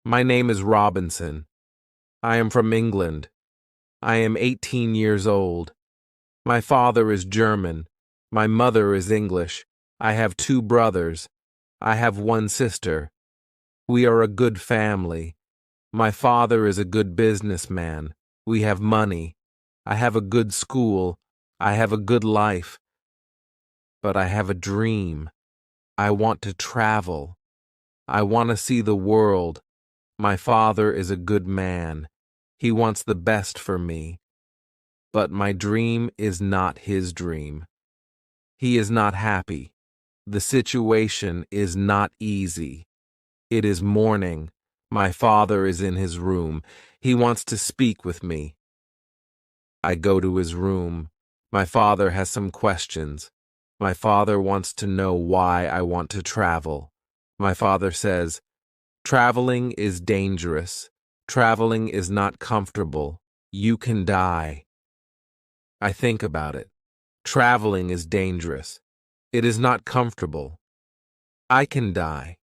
My name is Robinson. I am from England. I am 18 years old. My father is German. My mother is English. I have two brothers. I have one sister. We are a good family. My father is a good businessman. We have money. I have a good school. I have a good life. But I have a dream. I want to travel. I want to see the world. My father is a good man. He wants the best for me. But my dream is not his dream. He is not happy. The situation is not easy. It is morning. My father is in his room. He wants to speak with me. I go to his room. My father has some questions. My father wants to know why I want to travel. My father says, "Traveling is dangerous. Traveling is not comfortable. You can die." I think about it. Traveling is dangerous. It is not comfortable. I can die.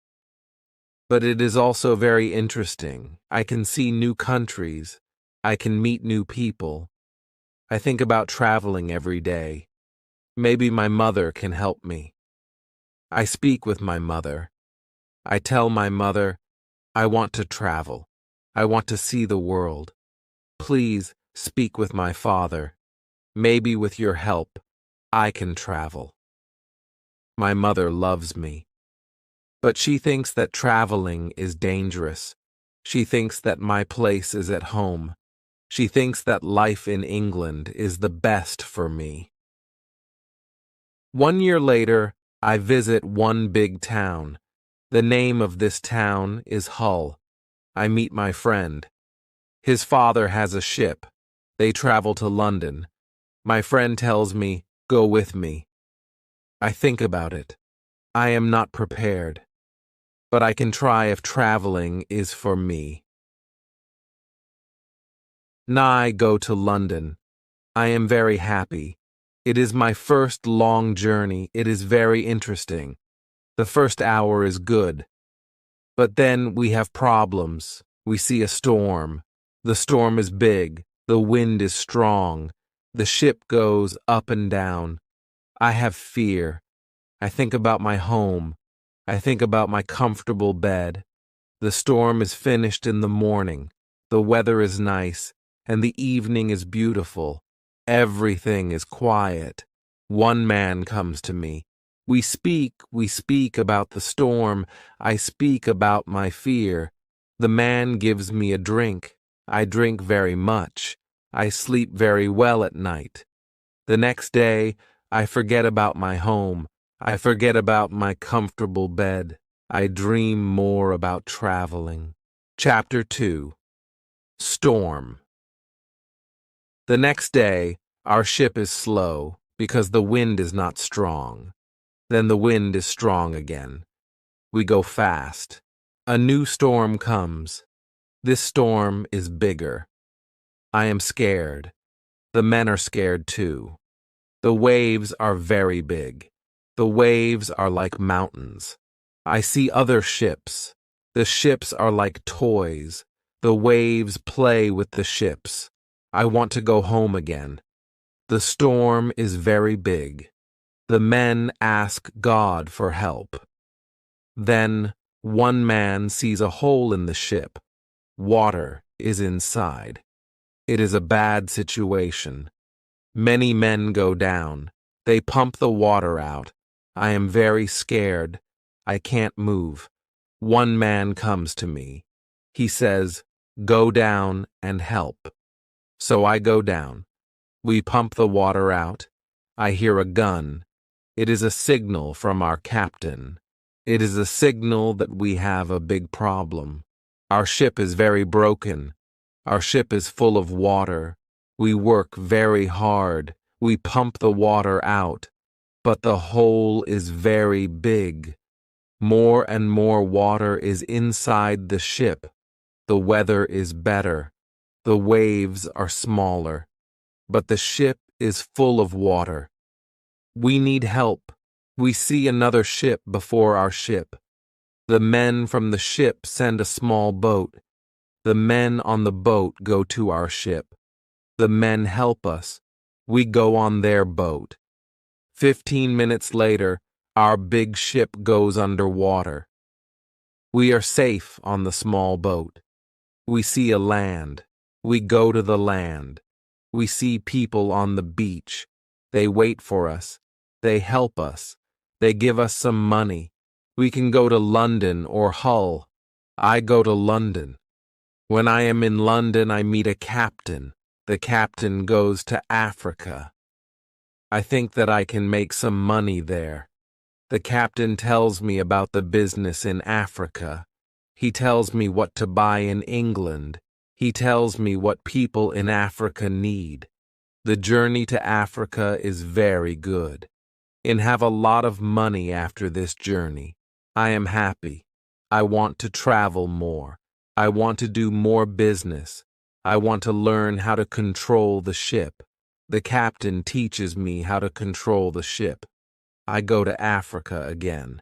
But it is also very interesting. I can see new countries. I can meet new people. I think about traveling every day. Maybe my mother can help me. I speak with my mother. I tell my mother, I want to travel. I want to see the world. Please speak with my father. Maybe with your help, I can travel. My mother loves me. But she thinks that traveling is dangerous. She thinks that my place is at home. She thinks that life in England is the best for me. 1 year later, I visit one big town. The name of this town is Hull. I meet my friend. His father has a ship. They travel to London. My friend tells me, "Go with me." I think about it. I am not prepared. But I can try if traveling is for me. I go to London. I am very happy. It is my first long journey. It is very interesting. The first hour is good. But then we have problems. We see a storm. The storm is big. The wind is strong. The ship goes up and down. I have fear. I think about my home. I think about my comfortable bed. The storm is finished in the morning. The weather is nice, and the evening is beautiful. Everything is quiet. One man comes to me. We speak about the storm. I speak about my fear. The man gives me a drink. I drink very much. I sleep very well at night. The next day, I forget about my home. I forget about my comfortable bed. I dream more about traveling. Chapter 2. Storm. The next day, our ship is slow because the wind is not strong. Then the wind is strong again. We go fast. A new storm comes. This storm is bigger. I am scared. The men are scared too. The waves are very big. The waves are like mountains. I see other ships. The ships are like toys. The waves play with the ships. I want to go home again. The storm is very big. The men ask God for help. Then one man sees a hole in the ship. Water is inside. It is a bad situation. Many men go down. They pump the water out. I am very scared. I can't move. One man comes to me. He says, "Go down and help." So I go down. We pump the water out. I hear a gun. It is a signal from our captain. It is a signal that we have a big problem. Our ship is very broken. Our ship is full of water. We work very hard. We pump the water out. But the hole is very big. More and more water is inside the ship. The weather is better. The waves are smaller. But the ship is full of water. We need help. We see another ship before our ship. The men from the ship send a small boat. The men on the boat go to our ship. The men help us. We go on their boat. 15 minutes later, our big ship goes underwater. We are safe on the small boat. We see a land. We go to the land. We see people on the beach. They wait for us. They help us. They give us some money. We can go to London or Hull. I go to London. When I am in London, I meet a captain. The captain goes to Africa. I think that I can make some money there. The captain tells me about the business in Africa. He tells me what to buy in England. He tells me what people in Africa need. The journey to Africa is very good. And have a lot of money after this journey. I am happy. I want to travel more. I want to do more business. I want to learn how to control the ship. The captain teaches me how to control the ship. I go to Africa again.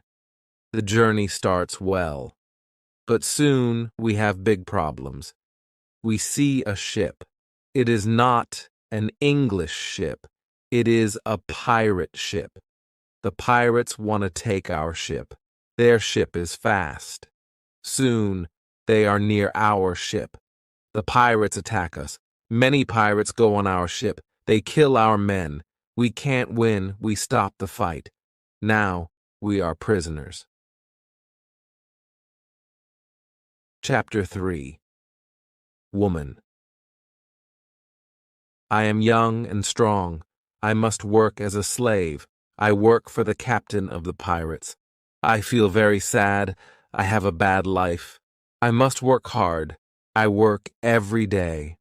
The journey starts well. But soon we have big problems. We see a ship. It is not an English ship. It is a pirate ship. The pirates want to take our ship. Their ship is fast. Soon they are near our ship. The pirates attack us. Many pirates go on our ship. They kill our men. We can't win. We stop the fight. Now we are prisoners. Chapter 3. Woman. I am young and strong. I must work as a slave. I work for the captain of the pirates. I feel very sad. I have a bad life. I must work hard. I work every day.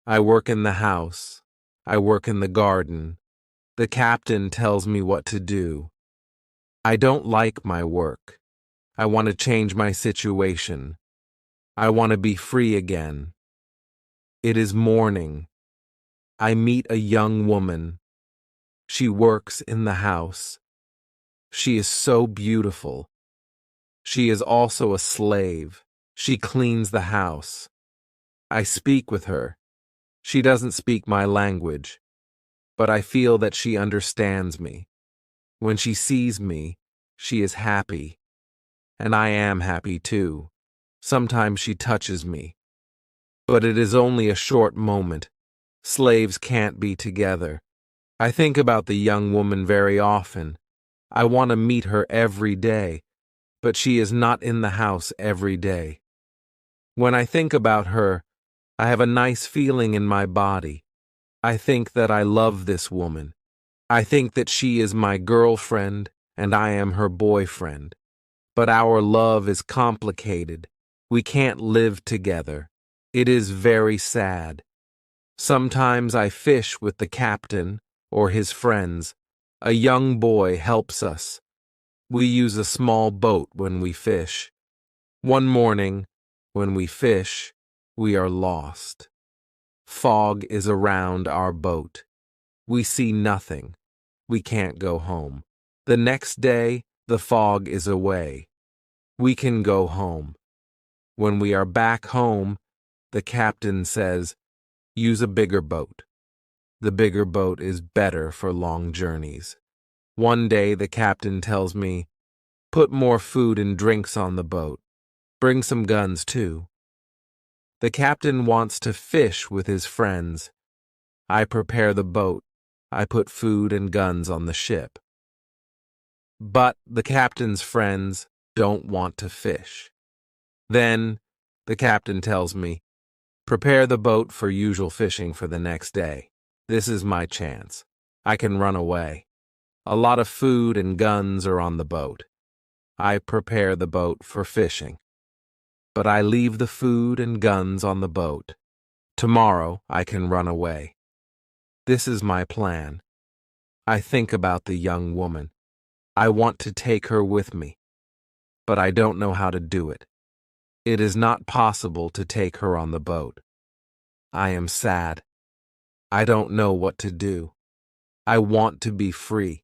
I work in the house. I work in the garden. The captain tells me what to do. I don't like my work. I want to change my situation. I want to be free again. It is morning. I meet a young woman. She works in the house. She is so beautiful. She is also a slave. She cleans the house. I speak with her. She doesn't speak my language, but I feel that she understands me. When she sees me, she is happy. And I am happy too. Sometimes she touches me. But it is only a short moment. Slaves can't be together. I think about the young woman very often. I want to meet her every day, but she is not in the house every day. When I think about her, I have a nice feeling in my body. I think that I love this woman. I think that she is my girlfriend and I am her boyfriend. But our love is complicated. We can't live together. It is very sad. Sometimes I fish with the captain or his friends. A young boy helps us. We use a small boat when we fish. One morning, when we fish, we are lost. Fog is around our boat. We see nothing. We can't go home. The next day, the fog is away. We can go home. When we are back home, the captain says, use a bigger boat. The bigger boat is better for long journeys. One day the captain tells me, put more food and drinks on the boat. Bring some guns too. The captain wants to fish with his friends. I prepare the boat. I put food and guns on the ship. But the captain's friends don't want to fish. Then the captain tells me, prepare the boat for usual fishing for the next day. This is my chance. I can run away. A lot of food and guns are on the boat. I prepare the boat for fishing. But I leave the food and guns on the boat. Tomorrow I can run away. This is my plan. I think about the young woman. I want to take her with me, but I don't know how to do it. It is not possible to take her on the boat. I am sad. I don't know what to do. I want to be free,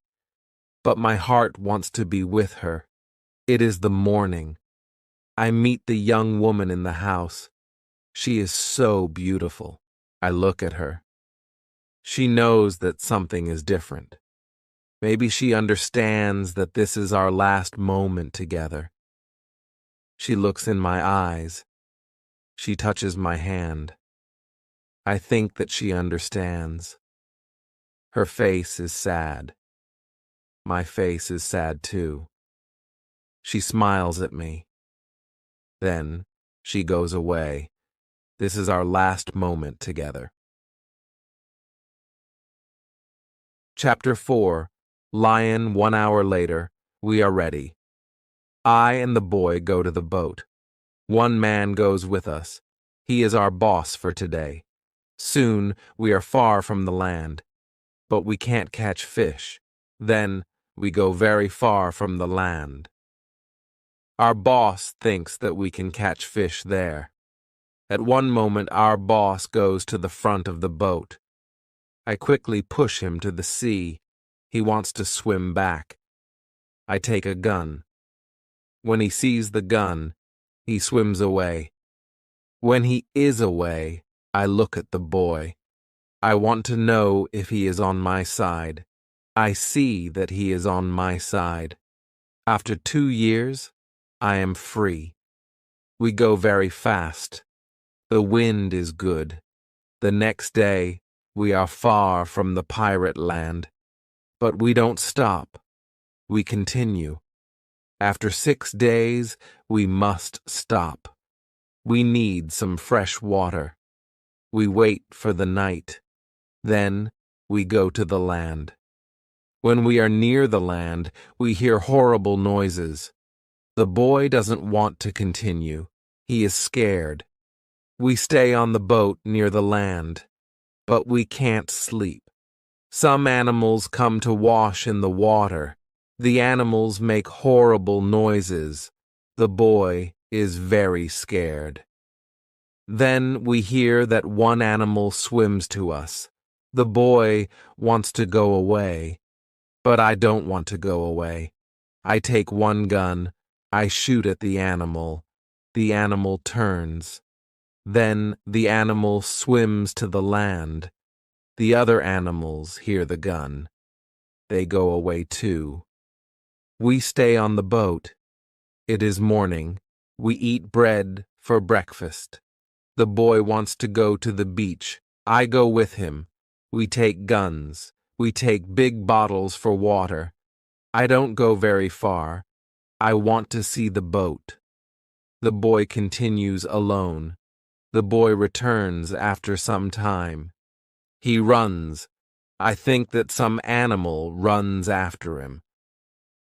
but my heart wants to be with her. It is the morning. I meet the young woman in the house. She is so beautiful. I look at her. She knows that something is different. Maybe she understands that this is our last moment together. She looks in my eyes. She touches my hand. I think that she understands. Her face is sad. My face is sad too. She smiles at me. Then she goes away. This is our last moment together. Chapter 4. Lion 1 hour later. We are ready. I and the boy go to the boat. One man goes with us. He is our boss for today. Soon we are far from the land, but we can't catch fish. Then we go very far from the land. Our boss thinks that we can catch fish there. At one moment our boss goes to the front of the boat. I quickly push him to the sea. He wants to swim back. I take a gun. When he sees the gun, he swims away. When he is away, I look at the boy. I want to know if he is on my side. I see that he is on my side. After 2 years, I am free. We go very fast. The wind is good. The next day, we are far from the pirate land. But we don't stop. We continue. After 6 days, we must stop. We need some fresh water. We wait for the night. Then we go to the land. When we are near the land, we hear horrible noises. The boy doesn't want to continue. He is scared. We stay on the boat near the land, but we can't sleep. Some animals come to wash in the water. The animals make horrible noises. The boy is very scared. Then we hear that one animal swims to us. The boy wants to go away, but I don't want to go away. I take one gun. I shoot at the animal. The animal turns. Then the animal swims to the land. The other animals hear the gun. They go away too. We stay on the boat. It is morning. We eat bread for breakfast. The boy wants to go to the beach. I go with him. We take guns. We take big bottles for water. I don't go very far. I want to see the boat. The boy continues alone. The boy returns after some time. He runs. I think that some animal runs after him.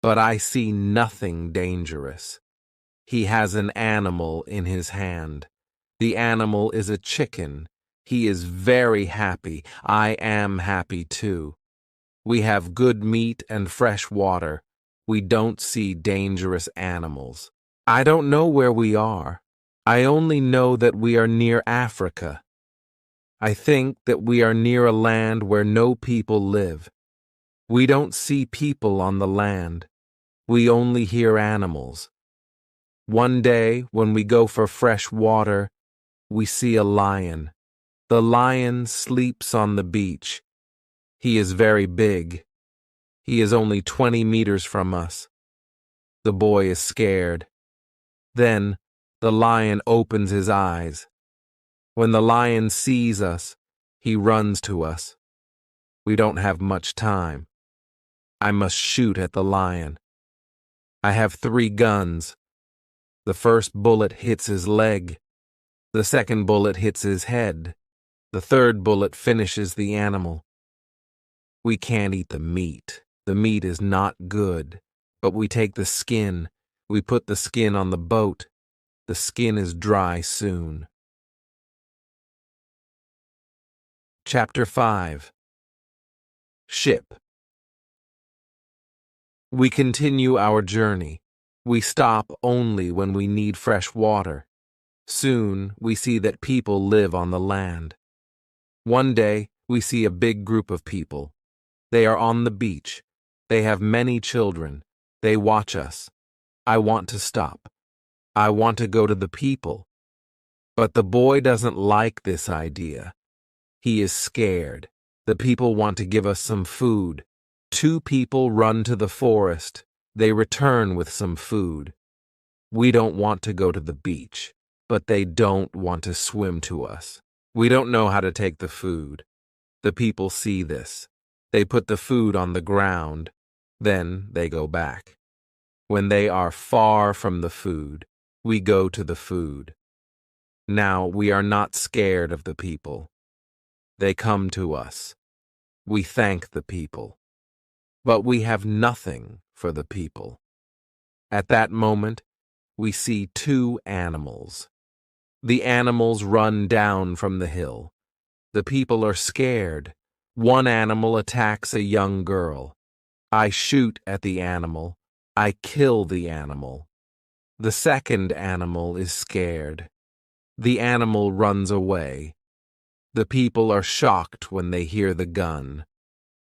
But I see nothing dangerous. He has an animal in his hand. The animal is a chicken. He is very happy. I am happy too. We have good meat and fresh water. We don't see dangerous animals. I don't know where we are. I only know that we are near Africa. I think that we are near a land where no people live. We don't see people on the land. We only hear animals. One day, when we go for fresh water, we see a lion. The lion sleeps on the beach. He is very big. He is only 20 meters from us. The boy is scared. Then the lion opens his eyes. When the lion sees us, he runs to us. We don't have much time. I must shoot at the lion. I have 3 guns. The first bullet hits his leg. The second bullet hits his head. The third bullet finishes the animal. We can't eat the meat. The meat is not good. But we take the skin. We put the skin on the boat. The skin is dry soon. Chapter 5. Ship. We continue our journey. We stop only when we need fresh water. Soon we see that people live on the land. One day we see a big group of people. They are on the beach. They have many children. They watch us. I want to stop. I want to go to the people. But the boy doesn't like this idea. He is scared. The people want to give us some food. Two people run to the forest. They return with some food. We don't want to go to the beach, but they don't want to swim to us. We don't know how to take the food. The people see this. They put the food on the ground. Then they go back. When they are far from the food, we go to the food. Now we are not scared of the people. They come to us. We thank the people. But we have nothing for the people. At that moment, we see two animals. The animals run down from the hill. The people are scared. One animal attacks a young girl. I shoot at the animal. I kill the animal. The second animal is scared. The animal runs away. The people are shocked when they hear the gun.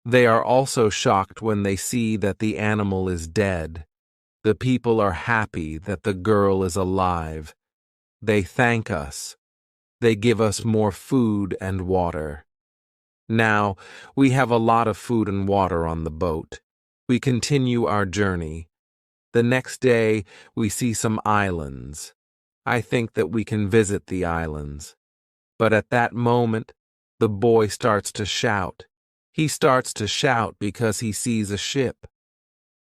They are also shocked when they see that the animal is dead. The people are happy that the girl is alive. They thank us. They give us more food and water. Now, we have a lot of food and water on the boat. We continue our journey. The next day, we see some islands. I think that we can visit the islands. But at that moment, the boy starts to shout. He starts to shout because he sees a ship.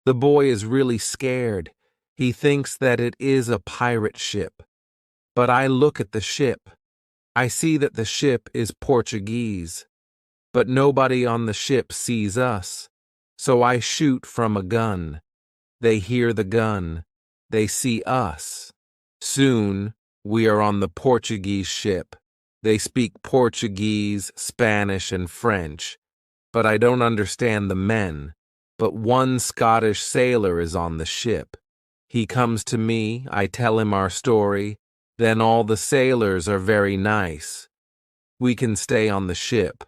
The boy is really scared. He thinks that it is a pirate ship. But I look at the ship. I see that the ship is Portuguese. But nobody on the ship sees us. So I shoot from a gun. They hear the gun. They see us. Soon, we are on the Portuguese ship. They speak Portuguese, Spanish, and French. But I don't understand the men. But one Scottish sailor is on the ship. He comes to me, I tell him our story. Then all the sailors are very nice. We can stay on the ship.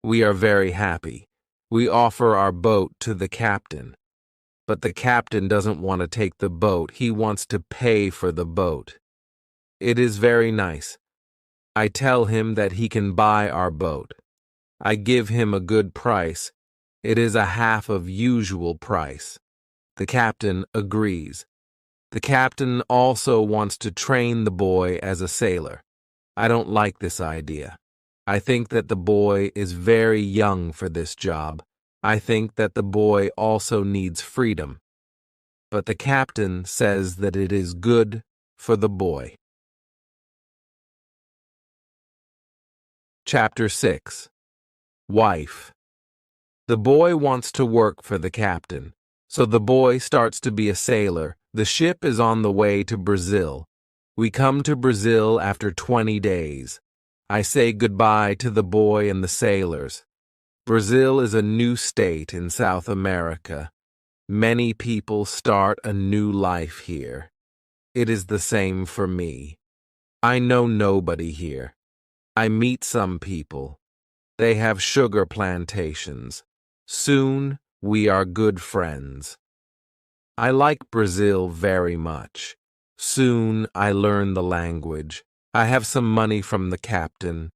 We are very happy. We offer our boat to the captain. But the captain doesn't want to take the boat. He wants to pay for the boat. It is very nice. I tell him that he can buy our boat. I give him a good price. It is a half of usual price. The captain agrees. The captain also wants to train the boy as a sailor. I don't like this idea. I think that the boy is very young for this job. I think that the boy also needs freedom. But the captain says that it is good for the boy. Chapter 6. Wife. The boy wants to work for the captain, so the boy starts to be a sailor. The ship is on the way to Brazil. We come to Brazil after 20 days. I say goodbye to the boy and the sailors. Brazil is a new state in South America. Many people start a new life here. It is the same for me. I know nobody here. I meet some people. They have sugar plantations. Soon we are good friends. I like Brazil very much. Soon I learn the language. I have some money from the captain.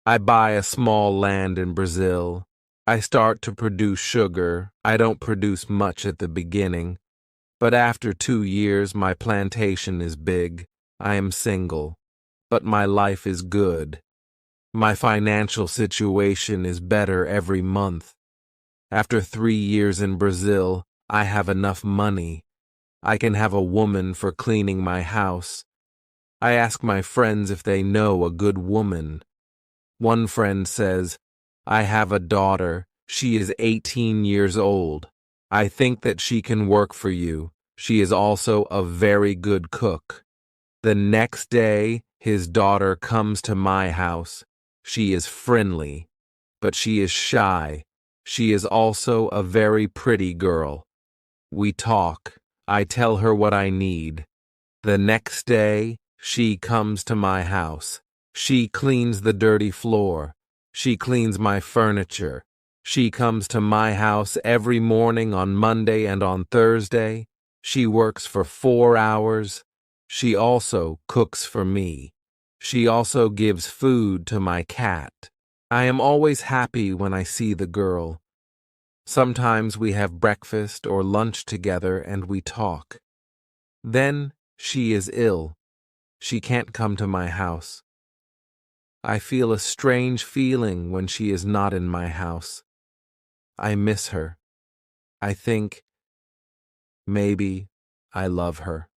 I buy a small land in Brazil. I start to produce sugar. I don't produce much at the beginning. But after 2 years, my plantation is big. I am single. But my life is good. My financial situation is better every month. After 3 years in Brazil, I have enough money. I can have a woman for cleaning my house. I ask my friends if they know a good woman. One friend says, I have a daughter. She is 18 years old. I think that she can work for you. She is also a very good cook. The next day, his daughter comes to my house. She is friendly, but she is shy. She is also a very pretty girl. We talk. I tell her what I need. The next day, she comes to my house. She cleans the dirty floor. She cleans my furniture. She comes to my house every morning on Monday and on Thursday. She works for 4 hours. She also cooks for me. She also gives food to my cat. I am always happy when I see the girl. Sometimes we have breakfast or lunch together and we talk. Then she is ill. She can't come to my house. I feel a strange feeling when she is not in my house. I miss her. I think maybe I love her.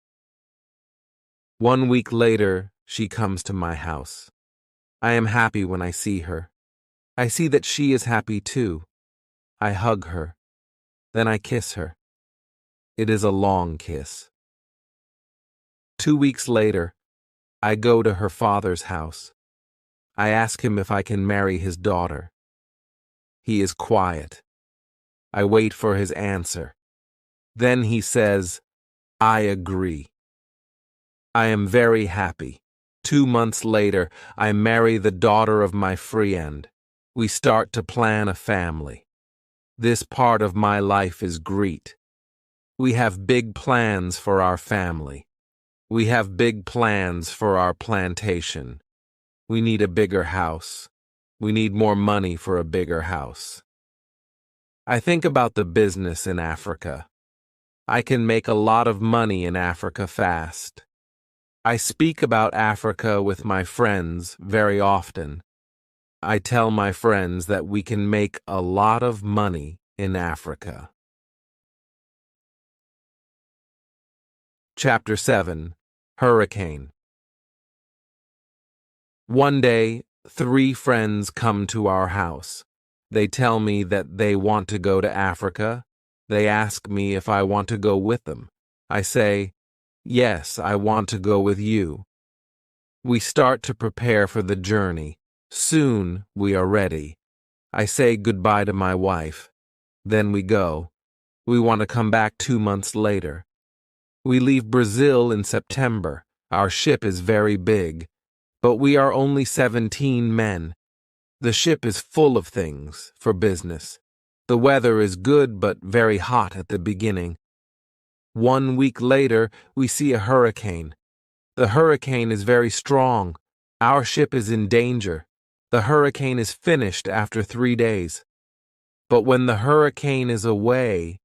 1 week later, she comes to my house. I am happy when I see her. I see that she is happy too. I hug her. Then I kiss her. It is a long kiss. 2 weeks later, I go to her father's house. I ask him if I can marry his daughter. He is quiet. I wait for his answer. Then he says, I agree. I am very happy. 2 months later, I marry the daughter of my friend. We start to plan a family. This part of my life is great. We have big plans for our family. We have big plans for our plantation. We need a bigger house. We need more money for a bigger house. I think about the business in Africa. I can make a lot of money in Africa fast. I speak about Africa with my friends very often. I tell my friends that we can make a lot of money in Africa. Chapter 7. Hurricane. One day, 3 friends come to our house. They tell me that they want to go to Africa. They ask me if I want to go with them. I say, yes, I want to go with you. We start to prepare for the journey. Soon we are ready. I say goodbye to my wife. Then we go. We want to come back 2 months later. We leave Brazil in September. Our ship is very big, but we are only 17 men. The ship is full of things for business. The weather is good but very hot at the beginning. 1 week later, we see a hurricane. The hurricane is very strong. Our ship is in danger. The hurricane is finished after 3 days. But when the hurricane is away,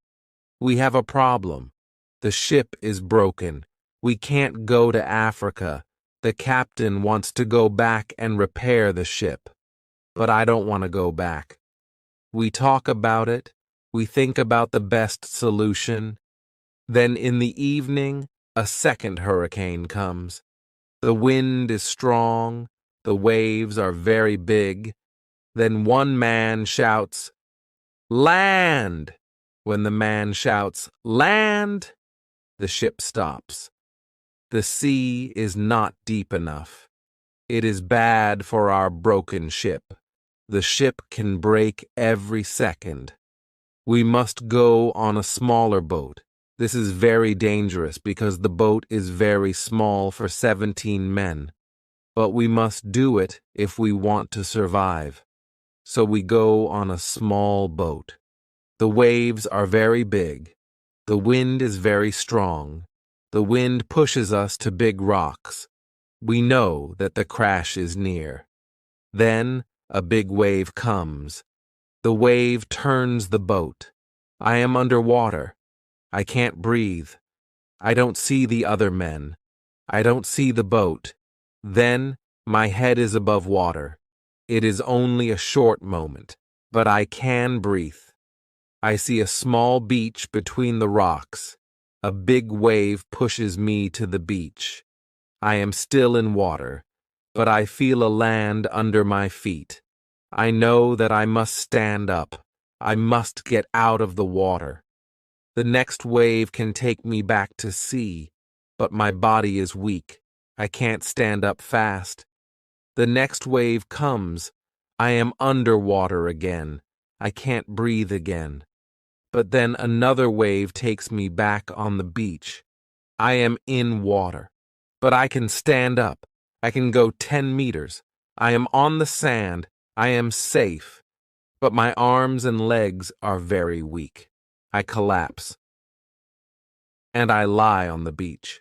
we have a problem. The ship is broken. We can't go to Africa. The captain wants to go back and repair the ship. But I don't want to go back. We talk about it. We think about the best solution. Then in the evening, a second hurricane comes. The wind is strong. The waves are very big. Then one man shouts, "Land!" When the man shouts, "Land!" the ship stops. The sea is not deep enough. It is bad for our broken ship. The ship can break every second. We must go on a smaller boat. This is very dangerous because the boat is very small for 17 men. But we must do it if we want to survive. So we go on a small boat. The waves are very big. The wind is very strong. The wind pushes us to big rocks. We know that the crash is near. Then a big wave comes. The wave turns the boat. I am underwater. I can't breathe. I don't see the other men. I don't see the boat. Then my head is above water. It is only a short moment, but I can breathe. I see a small beach between the rocks. A big wave pushes me to the beach. I am still in water, but I feel a land under my feet. I know that I must stand up. I must get out of the water. The next wave can take me back to sea, but my body is weak. I can't stand up fast. The next wave comes. I am underwater again. I can't breathe again. But then another wave takes me back on the beach. I am in water, but I can stand up. I can go 10 meters. I am on the sand. I am safe. But my arms and legs are very weak. I collapse. And I lie on the beach.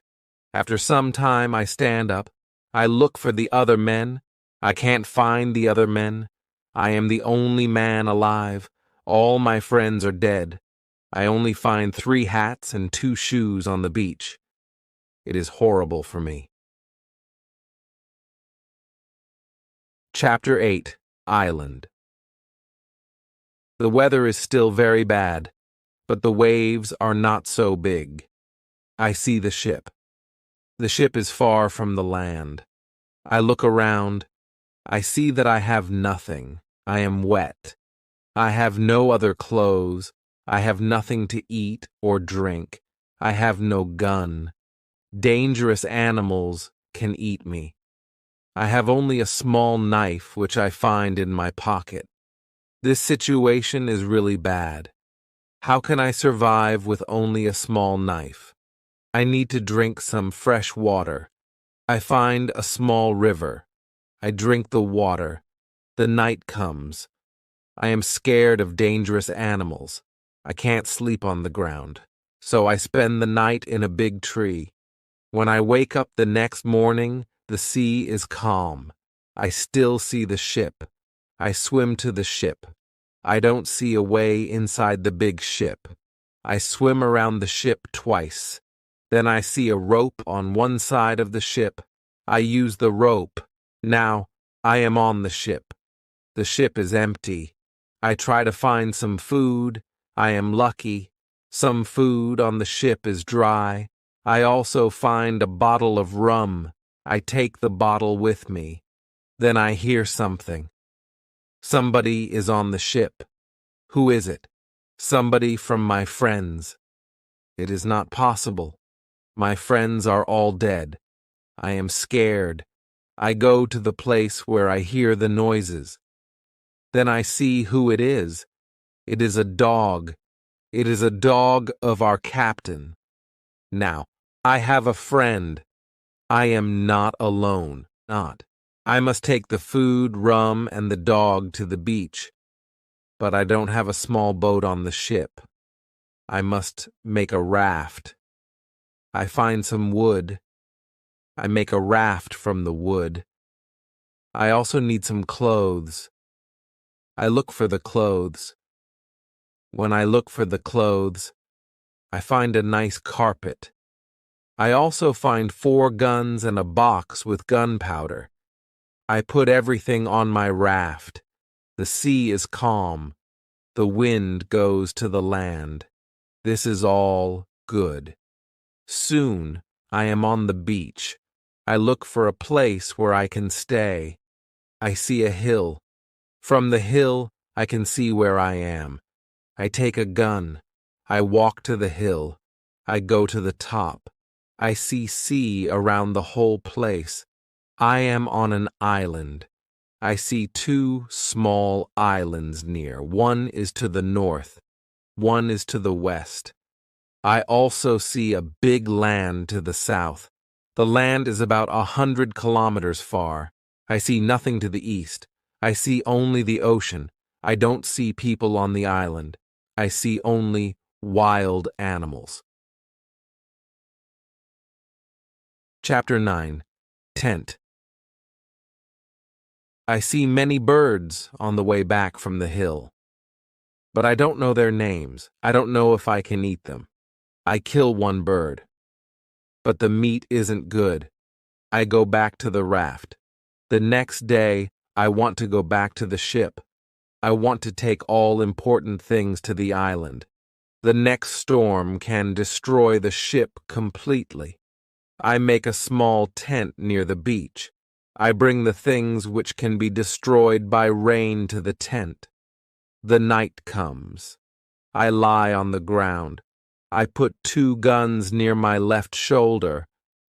After some time, I stand up. I look for the other men. I can't find the other men. I am the only man alive. All my friends are dead. I only find 3 hats and 2 shoes on the beach. It is horrible for me. Chapter 8. Island. The weather is still very bad, but the waves are not so big. I see the ship. The ship is far from the land. I look around. I see that I have nothing. I am wet. I have no other clothes. I have nothing to eat or drink. I have no gun. Dangerous animals can eat me. I have only a small knife which I find in my pocket. This situation is really bad. How can I survive with only a small knife? I need to drink some fresh water. I find a small river. I drink the water. The night comes. I am scared of dangerous animals. I can't sleep on the ground, so I spend the night in a big tree. When I wake up the next morning, the sea is calm. I still see the ship. I swim to the ship. I don't see a way inside the big ship. I swim around the ship twice. Then I see a rope on one side of the ship. I use the rope. Now I am on the ship. The ship is empty. I try to find some food. I am lucky. Some food on the ship is dry. I also find a bottle of rum. I take the bottle with me. Then I hear something. Somebody is on the ship. Who is it? Somebody from my friends. It is not possible. My friends are all dead. I am scared. I go to the place where I hear the noises. Then I see who it is. It is a dog. It is a dog of our captain. Now, I have a friend. I am not alone. I must take the food, rum, and the dog to the beach. But I don't have a small boat on the ship. I must make a raft. I find some wood. I make a raft from the wood. I also need some clothes. I look for the clothes. When I look for the clothes, I find a nice carpet. I also find 4 guns and a box with gunpowder. I put everything on my raft. The sea is calm. The wind goes to the land. This is all good. Soon I am on the beach. I look for a place where I can stay. I see a hill. From the hill, I can see where I am. I take a gun. I walk to the hill. I go to the top. I see sea around the whole place. I am on an island. I see 2 small islands near. One is to the north. One is to the west. I also see a big land to the south. The land is about 100 kilometers far. I see nothing to the east. I see only the ocean. I don't see people on the island. I see only wild animals. Chapter 9. Tent. I see many birds on the way back from the hill. But I don't know their names. I don't know if I can eat them. I kill one bird. But the meat isn't good. I go back to the raft. The next day, I want to go back to the ship. I want to take all important things to the island. The next storm can destroy the ship completely. I make a small tent near the beach. I bring the things which can be destroyed by rain to the tent. The night comes. I lie on the ground. I put 2 guns near my left shoulder.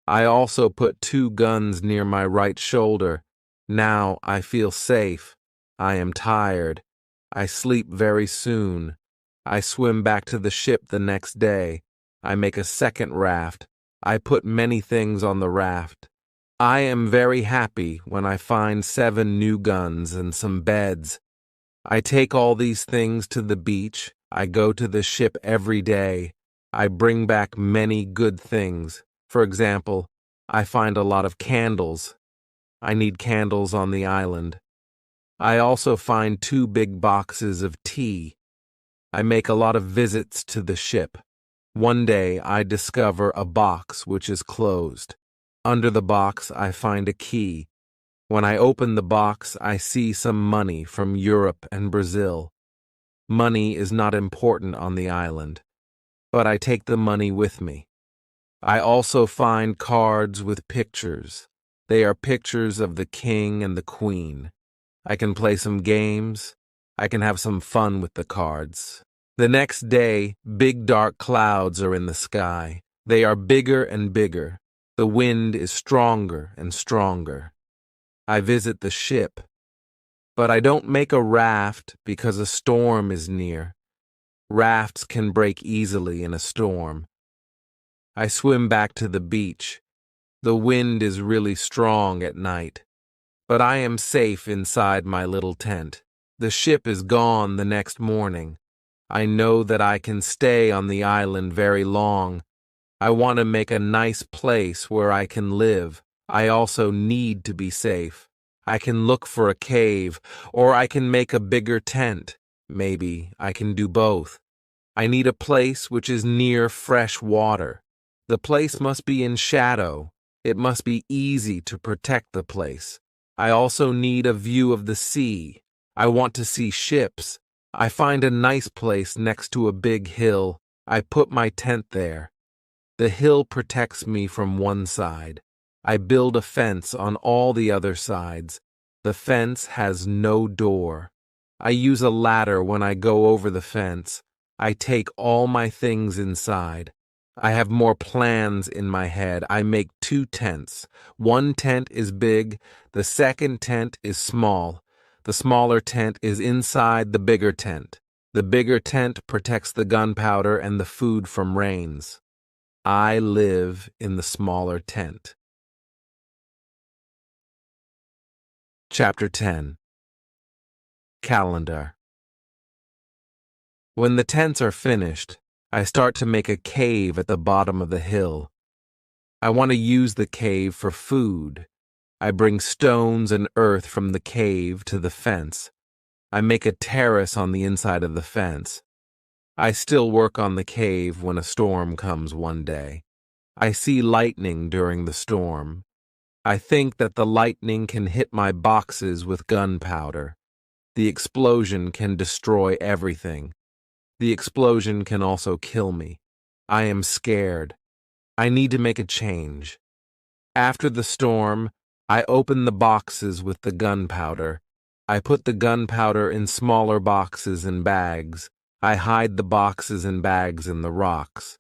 I also put 2 guns near my right shoulder. Now I feel safe. I am tired. I sleep very soon. I swim back to the ship the next day. I make a second raft. I put many things on the raft. I am very happy when I find 7 new guns and some beds. I take all these things to the beach. I go to the ship every day. I bring back many good things. For example, I find a lot of candles. I need candles on the island. I also find 2 big boxes of tea. I make a lot of visits to the ship. One day I discover a box which is closed. Under the box I find a key. When I open the box, I see some money from Europe and Brazil. Money is not important on the island, but I take the money with me. I also find cards with pictures. They are pictures of the king and the queen. I can play some games. I can have some fun with the cards. The next day, big dark clouds are in the sky. They are bigger and bigger. The wind is stronger and stronger. I visit the ship, but I don't make a raft because a storm is near. Rafts can break easily in a storm. I swim back to the beach. The wind is really strong at night, but I am safe inside my little tent. The ship is gone the next morning. I know that I can stay on the island very long. I want to make a nice place where I can live. I also need to be safe. I can look for a cave, or I can make a bigger tent. Maybe I can do both. I need a place which is near fresh water. The place must be in shadow. It must be easy to protect the place. I also need a view of the sea. I want to see ships. I find a nice place next to a big hill. I put my tent there. The hill protects me from one side. I build a fence on all the other sides. The fence has no door. I use a ladder when I go over the fence. I take all my things inside. I have more plans in my head. I make 2 tents. One tent is big. The second tent is small. The smaller tent is inside the bigger tent. The bigger tent protects the gunpowder and the food from rains. I live in the smaller tent. Chapter 10. Calendar. When the tents are finished, I start to make a cave at the bottom of the hill. I want to use the cave for food. I bring stones and earth from the cave to the fence. I make a terrace on the inside of the fence. I still work on the cave when a storm comes one day. I see lightning during the storm. I think that the lightning can hit my boxes with gunpowder. The explosion can destroy everything. The explosion can also kill me. I am scared. I need to make a change. After the storm, I open the boxes with the gunpowder. I put the gunpowder in smaller boxes and bags. I hide the boxes and bags in the rocks.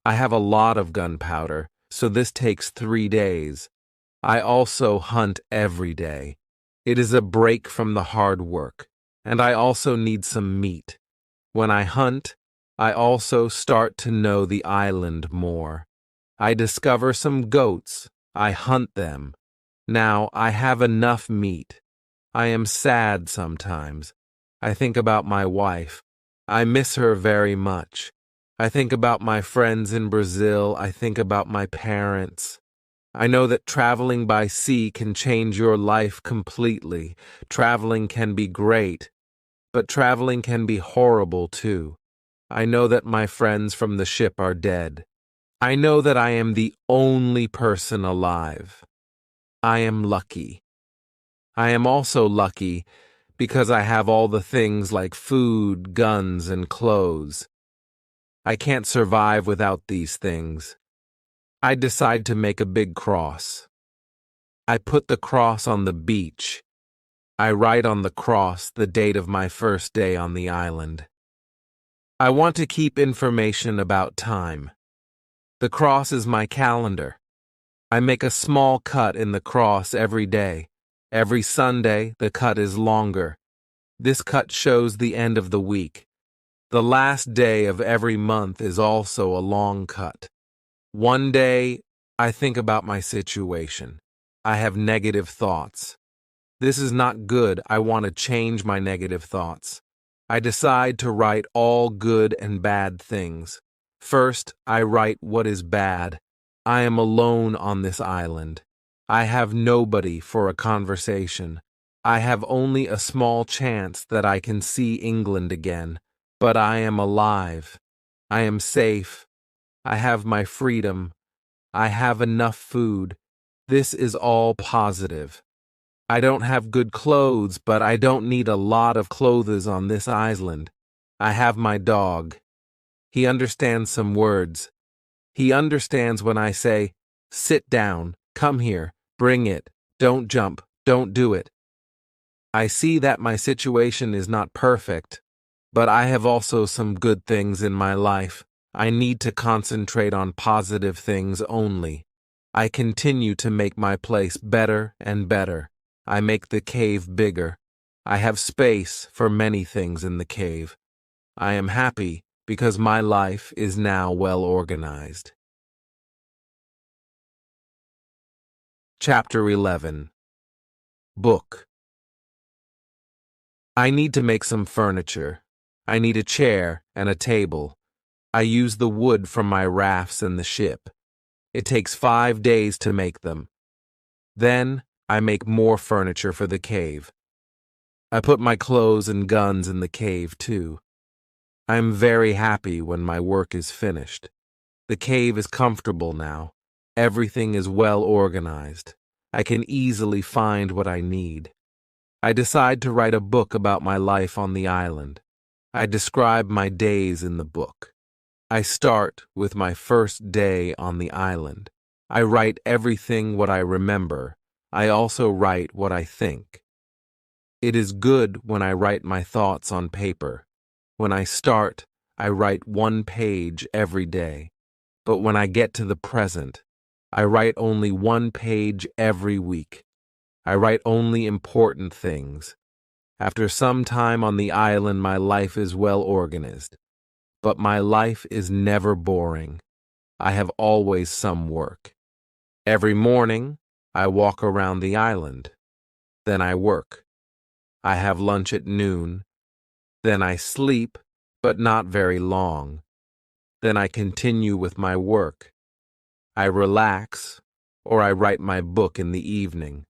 I have a lot of gunpowder, so this takes 3 days. I also hunt every day. It is a break from the hard work, and I also need some meat. When I hunt, I also start to know the island more. I discover some goats. I hunt them. Now I have enough meat. I am sad sometimes. I think about my wife. I miss her very much. I think about my friends in Brazil. I think about my parents. I know that traveling by sea can change your life completely. Traveling can be great, but traveling can be horrible too. I know that my friends from the ship are dead. I know that I am the only person alive. I am lucky. I am also lucky because I have all the things like food, guns, and clothes. I can't survive without these things. I decide to make a big cross. I put the cross on the beach. I write on the cross the date of my first day on the island. I want to keep information about time. The cross is my calendar. I make a small cut in the cross every day. Every Sunday, the cut is longer. This cut shows the end of the week. The last day of every month is also a long cut. One day, I think about my situation. I have negative thoughts. This is not good. I want to change my negative thoughts. I decide to write all good and bad things. First, I write what is bad. I am alone on this island. I have nobody for a conversation. I have only a small chance that I can see England again, but I am alive. I am safe. I have my freedom. I have enough food. This is all positive. I don't have good clothes, but I don't need a lot of clothes on this island. I have my dog. He understands some words. He understands when I say, "Sit down, come here, bring it, don't jump, don't do it." I see that my situation is not perfect, but I have also some good things in my life. I need to concentrate on positive things only. I continue to make my place better and better. I make the cave bigger. I have space for many things in the cave. I am happy because my life is now well organized. Chapter 11. Book. I need to make some furniture. I need a chair and a table. I use the wood from my rafts in the ship. It takes 5 days to make them. Then I make more furniture for the cave. I put my clothes and guns in the cave too. I am very happy when my work is finished. The cave is comfortable now. Everything is well organized. I can easily find what I need. I decide to write a book about my life on the island. I describe my days in the book. I start with my first day on the island. I write everything what I remember. I also write what I think. It is good when I write my thoughts on paper. When I start, I write 1 page every day. But when I get to the present, I write only 1 page every week. I write only important things. After some time on the island, my life is well organized. But my life is never boring. I have always some work. Every morning, I walk around the island. Then I work. I have lunch at noon. Then I sleep, but not very long. Then I continue with my work. I relax, or I write my book in the evening.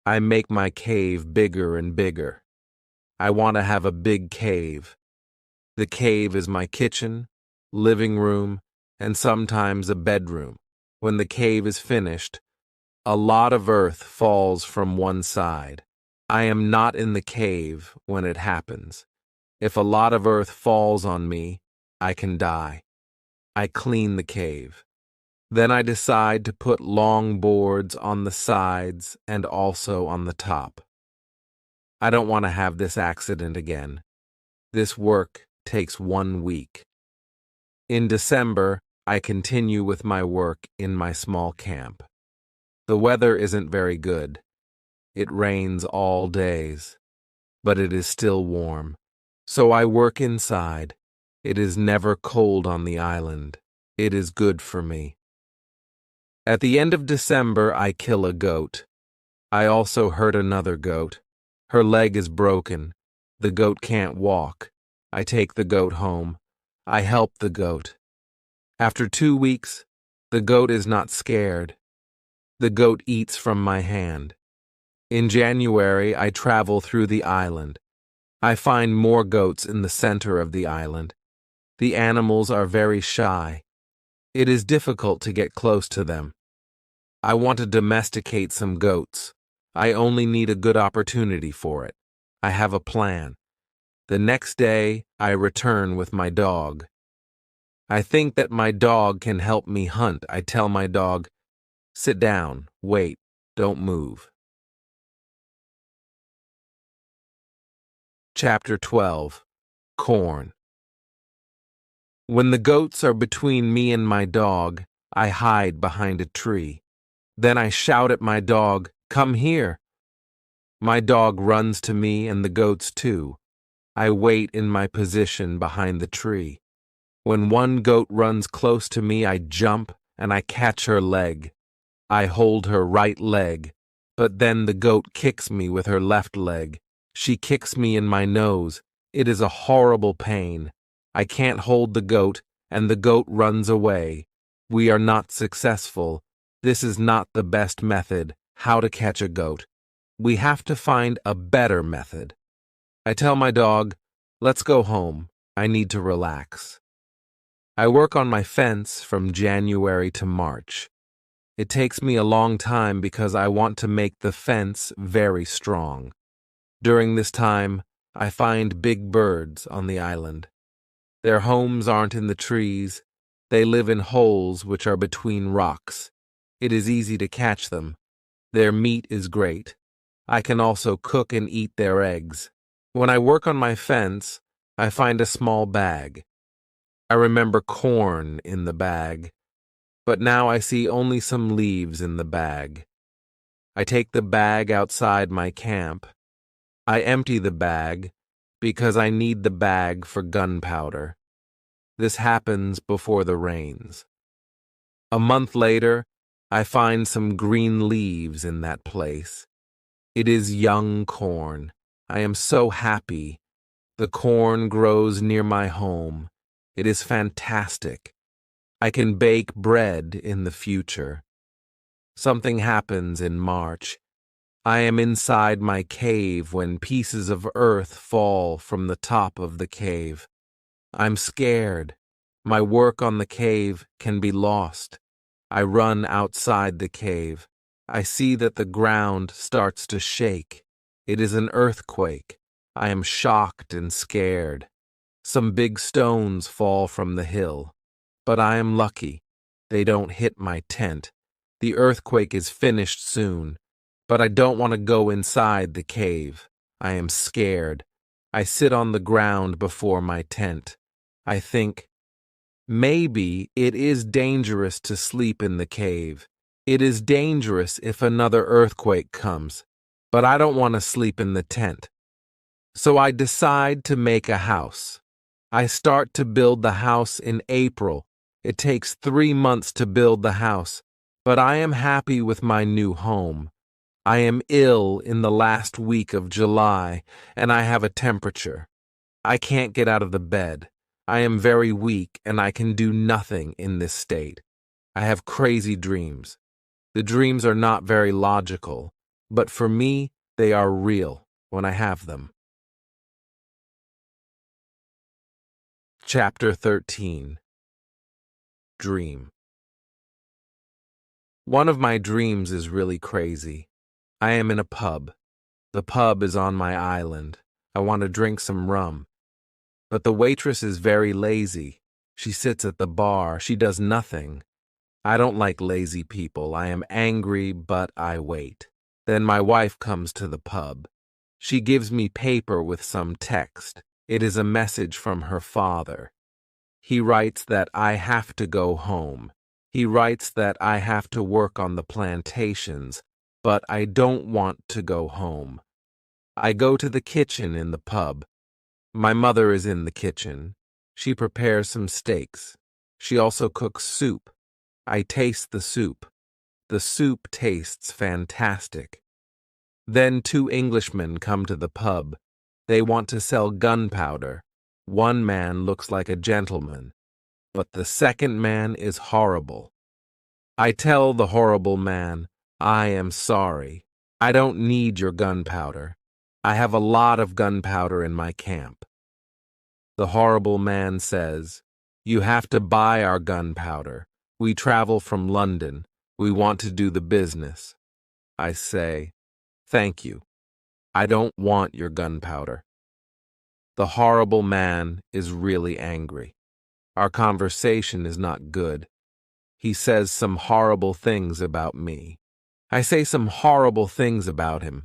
I make my cave bigger and bigger. I want to have a big cave. The cave is my kitchen, living room, and sometimes a bedroom. When the cave is finished, a lot of earth falls from one side. I am not in the cave when it happens. If a lot of earth falls on me, I can die. I clean the cave. Then I decide to put long boards on the sides and also on the top. I don't want to have this accident again. This work takes 1 week. In December, I continue with my work in my small camp. The weather isn't very good. It rains all days, but it is still warm. So I work inside. It is never cold on the island. It is good for me. At the end of December, I kill a goat. I also hurt another goat. Her leg is broken. The goat can't walk. I take the goat home. I help the goat. After 2 weeks, the goat is not scared. The goat eats from my hand. In January, I travel through the island. I find more goats in the center of the island. The animals are very shy. It is difficult to get close to them. I want to domesticate some goats. I only need a good opportunity for it. I have a plan. The next day, I return with my dog. I think that my dog can help me hunt. I tell my dog, "Sit down, wait, don't move." Chapter 12. Corn. When the goats are between me and my dog, I hide behind a tree. Then I shout at my dog, "Come here." My dog runs to me and the goats too. I wait in my position behind the tree. When one goat runs close to me, I jump and I catch her leg. I hold her right leg, but then the goat kicks me with her left leg. She kicks me in my nose. It is a horrible pain. I can't hold the goat, and the goat runs away. We are not successful. This is not the best method, how to catch a goat. We have to find a better method. I tell my dog, let's go home. I need to relax. I work on my fence from January to March. It takes me a long time because I want to make the fence very strong. During this time, I find big birds on the island. Their homes aren't in the trees. They live in holes which are between rocks. It is easy to catch them. Their meat is great. I can also cook and eat their eggs. When I work on my fence, I find a small bag. I remember corn in the bag, but now I see only some leaves in the bag. I take the bag outside my camp. I empty the bag because I need the bag for gunpowder. This happens before the rains. A month later, I find some green leaves in that place. It is young corn. I am so happy. The corn grows near my home. It is fantastic. I can bake bread in the future. Something happens in March. I am inside my cave when pieces of earth fall from the top of the cave. I'm scared. My work on the cave can be lost. I run outside the cave. I see that the ground starts to shake. It is an earthquake. I am shocked and scared. Some big stones fall from the hill. But I am lucky. They don't hit my tent. The earthquake is finished soon. But I don't want to go inside the cave. I am scared. I sit on the ground before my tent. I think, maybe it is dangerous to sleep in the cave. It is dangerous if another earthquake comes. But I don't want to sleep in the tent. So I decide to make a house. I start to build the house in April. It takes 3 months to build the house, but I am happy with my new home. I am ill in the last week of July, and I have a temperature. I can't get out of the bed. I am very weak, and I can do nothing in this state. I have crazy dreams. The dreams are not very logical, but for me, they are real when I have them. Chapter 13. Dream. One of my dreams is really crazy. I am in a pub. The pub is on my island. I want to drink some rum. But the waitress is very lazy. She sits at the bar. She does nothing. I don't like lazy people. I am angry, but I wait. Then my wife comes to the pub. She gives me paper with some text. It is a message from her father. He writes that I have to go home. He writes that I have to work on the plantations, but I don't want to go home. I go to the kitchen in the pub. My mother is in the kitchen. She prepares some steaks. She also cooks soup. I taste the soup. The soup tastes fantastic. Then 2 Englishmen come to the pub. They want to sell gunpowder. One man looks like a gentleman, but the second man is horrible. I tell the horrible man, I am sorry. I don't need your gunpowder. I have a lot of gunpowder in my camp. The horrible man says, you have to buy our gunpowder. We travel from London. We want to do the business. I say, thank you. I don't want your gunpowder. The horrible man is really angry. Our conversation is not good. He says some horrible things about me. I say some horrible things about him.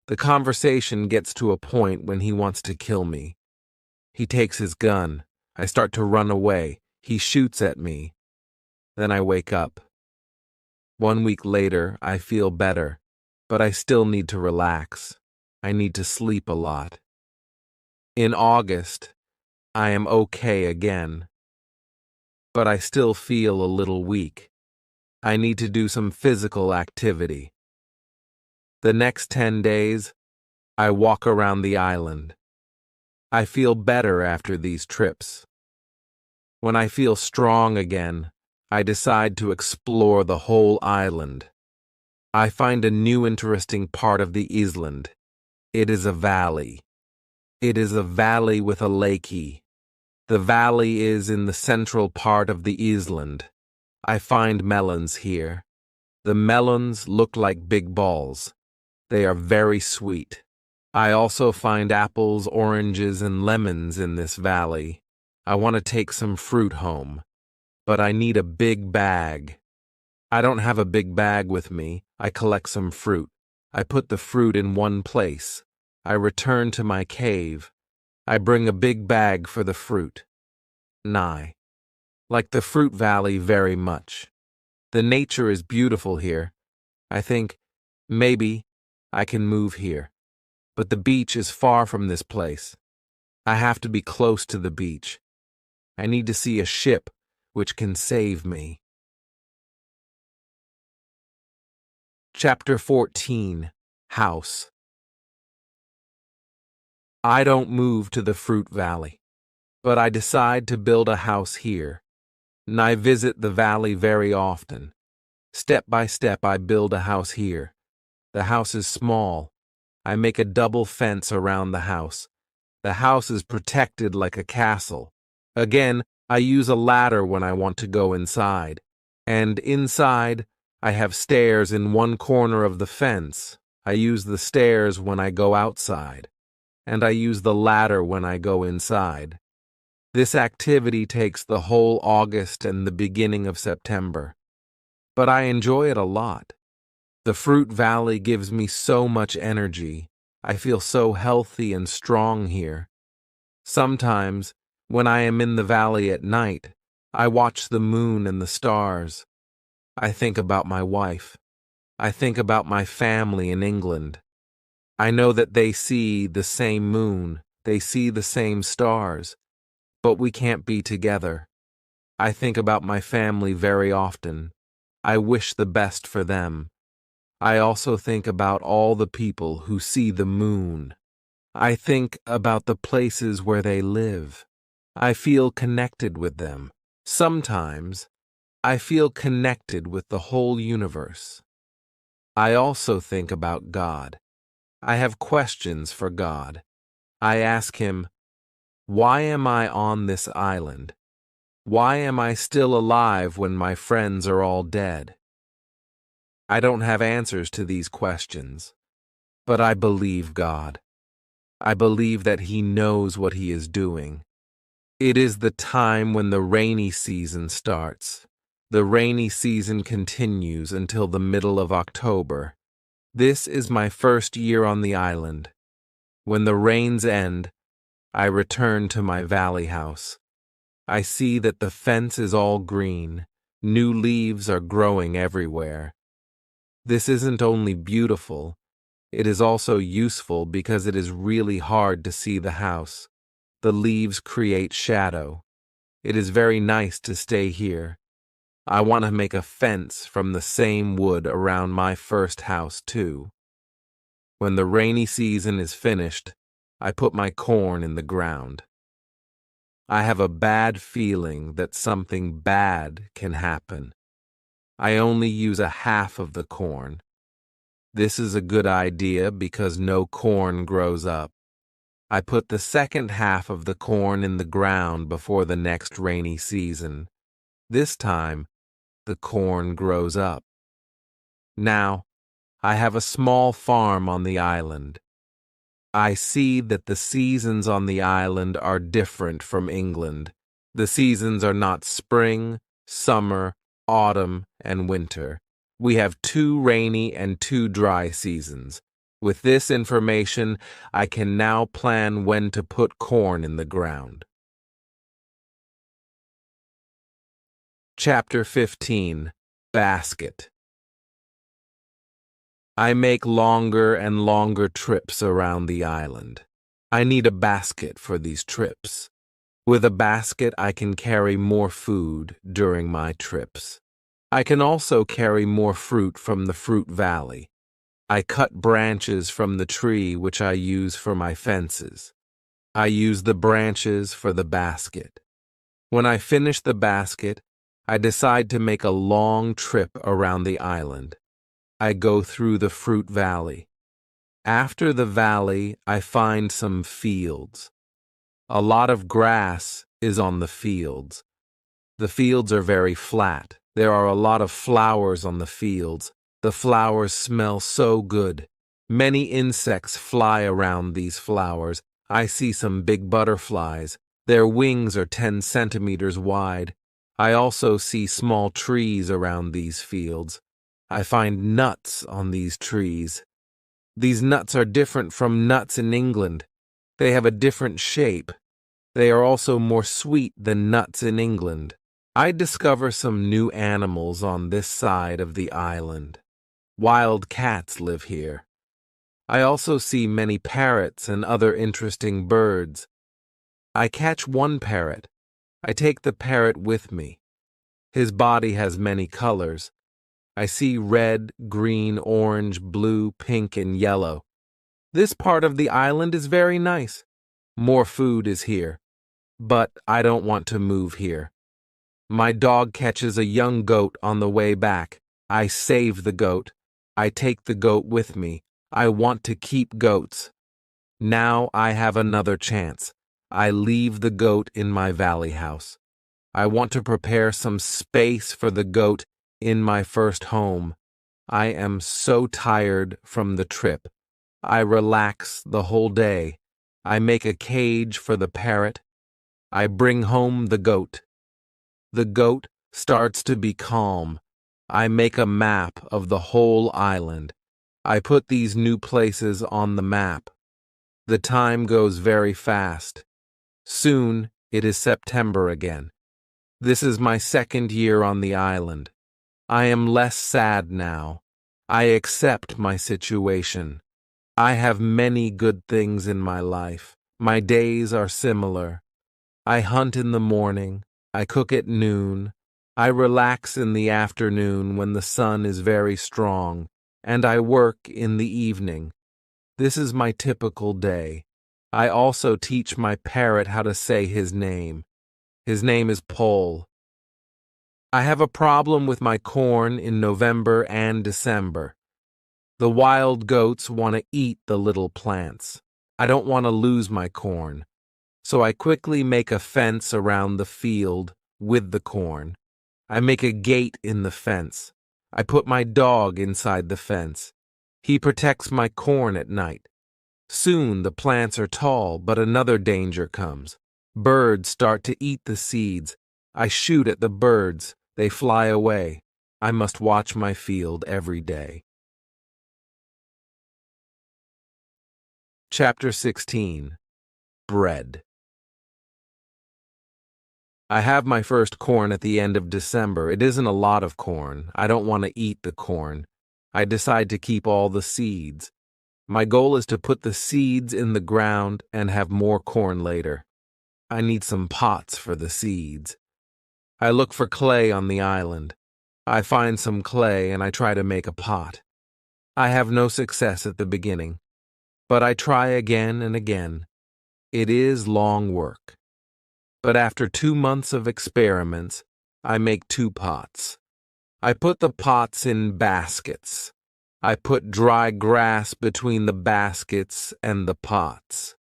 The conversation gets to a point when he wants to kill me. He takes his gun. I start to run away. He shoots at me. Then I wake up. 1 week later, I feel better, but I still need to relax. I need to sleep a lot. In August, I am okay again, but I still feel a little weak. I need to do some physical activity. The next 10 days, I walk around the island. I feel better after these trips. When I feel strong again, I decide to explore the whole island. I find a new interesting part of the island. It is a valley. It is a valley with a lakey. The valley is in the central part of the island. I find melons here. The melons look like big balls. They are very sweet. I also find apples, oranges, and lemons in this valley. I want to take some fruit home, but I need a big bag. I don't have a big bag with me. I collect some fruit. I put the fruit in one place. I return to my cave. I bring a big bag for the fruit. Nye. Like the fruit valley very much. The nature is beautiful here. I think, maybe, I can move here. But the beach is far from this place. I have to be close to the beach. I need to see a ship which can save me. Chapter 14. House. I don't move to the fruit valley, but I decide to build a house here. And I visit the valley very often. Step by step, I build a house here. The house is small. I make a double fence around the house. The house is protected like a castle. Again, I use a ladder when I want to go inside. And inside, I have stairs in one corner of the fence. I use the stairs when I go outside. And I use the ladder when I go inside. This activity takes the whole August and the beginning of September. But I enjoy it a lot. The fruit valley gives me so much energy. I feel so healthy and strong here. Sometimes, when I am in the valley at night, I watch the moon and the stars. I think about my wife. I think about my family in England. I know that they see the same moon, they see the same stars, but we can't be together. I think about my family very often. I wish the best for them. I also think about all the people who see the moon. I think about the places where they live. I feel connected with them. Sometimes, I feel connected with the whole universe. I also think about God. I have questions for God. I ask him, why am I on this island? Why am I still alive when my friends are all dead? I don't have answers to these questions, but I believe God. I believe that he knows what he is doing. It is the time when the rainy season starts. The rainy season continues until the middle of October. This is my first year on the island. When the rains end, I return to my valley house. I see that the fence is all green. New leaves are growing everywhere. This isn't only beautiful, it is also useful because it is really hard to see the house. The leaves create shadow. It is very nice to stay here. I want to make a fence from the same wood around my first house, too. When the rainy season is finished, I put my corn in the ground. I have a bad feeling that something bad can happen. I only use a half of the corn. This is a good idea because no corn grows up. I put the second half of the corn in the ground before the next rainy season. This time, the corn grows up. Now, I have a small farm on the island. I see that the seasons on the island are different from England. The seasons are not spring, summer, autumn, and winter. We have 2 rainy and 2 dry seasons. With this information, I can now plan when to put corn in the ground. Chapter 15. Basket. I make longer and longer trips around the island. I need a basket for these trips. With a basket, I can carry more food during my trips. I can also carry more fruit from the fruit valley. I cut branches from the tree which I use for my fences. I use the branches for the basket. When I finish the basket, I decide to make a long trip around the island. I go through the fruit valley. After the valley, I find some fields. A lot of grass is on the fields. The fields are very flat. There are a lot of flowers on the fields. The flowers smell so good. Many insects fly around these flowers. I see some big butterflies. Their wings are 10 centimeters wide. I also see small trees around these fields. I find nuts on these trees. These nuts are different from nuts in England. They have a different shape. They are also more sweet than nuts in England. I discover some new animals on this side of the island. Wild cats live here. I also see many parrots and other interesting birds. I catch one parrot. I take the parrot with me. His body has many colors. I see red, green, orange, blue, pink, and yellow. This part of the island is very nice. More food is here. But I don't want to move here. My dog catches a young goat on the way back. I save the goat. I take the goat with me. I want to keep goats. Now I have another chance. I leave the goat in my valley house. I want to prepare some space for the goat in my first home. I am so tired from the trip. I relax the whole day. I make a cage for the parrot. I bring home the goat. The goat starts to be calm. I make a map of the whole island. I put these new places on the map. The time goes very fast. Soon it is September again. This is my second year on the island. I am less sad now. I accept my situation. I have many good things in my life. My days are similar. I hunt in the morning. I cook at noon. I relax in the afternoon when the sun is very strong, and I work in the evening. This is my typical day. I also teach my parrot how to say his name. His name is Paul. I have a problem with my corn in November and December. The wild goats want to eat the little plants. I don't want to lose my corn. So I quickly make a fence around the field with the corn. I make a gate in the fence. I put my dog inside the fence. He protects my corn at night. Soon the plants are tall, but another danger comes. Birds start to eat the seeds. I shoot at the birds. They fly away. I must watch my field every day. Chapter 16. Bread. I have my first corn at the end of December. It isn't a lot of corn. I don't want to eat the corn. I decide to keep all the seeds. My goal is to put the seeds in the ground and have more corn later. I need some pots for the seeds. I look for clay on the island. I find some clay and I try to make a pot. I have no success at the beginning, but I try again and again. It is long work. But after 2 months of experiments, I make 2 pots. I put the pots in baskets. I put dry grass between the baskets and the pots.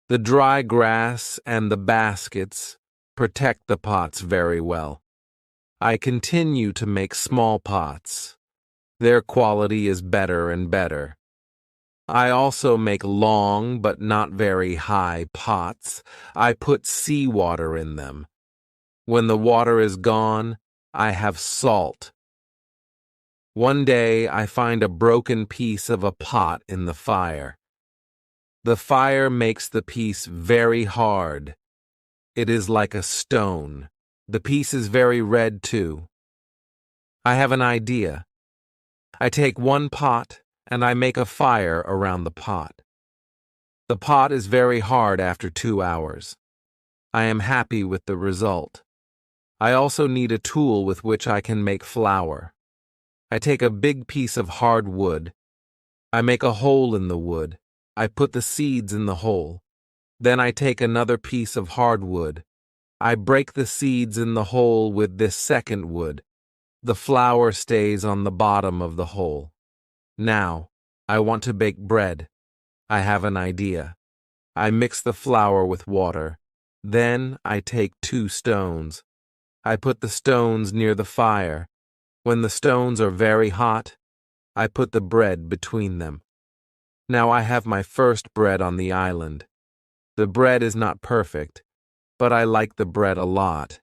The dry grass and the baskets protect the pots very well. I continue to make small pots. Their quality is better and better. I also make long but not very high pots. I put seawater in them. When the water is gone, I have salt. One day I find a broken piece of a pot in the fire. The fire makes the piece very hard. It is like a stone. The piece is very red too. I have an idea. I take one pot and I make a fire around the pot. The pot is very hard after 2 hours. I am happy with the result. I also need a tool with which I can make flour. I take a big piece of hard wood. I make a hole in the wood. I put the seeds in the hole. Then I take another piece of hard wood. I break the seeds in the hole with this second wood. The flour stays on the bottom of the hole. Now, I want to bake bread. I have an idea. I mix the flour with water. Then I take 2 stones. I put the stones near the fire. When the stones are very hot, I put the bread between them. Now I have my first bread on the island. The bread is not perfect, but I like the bread a lot.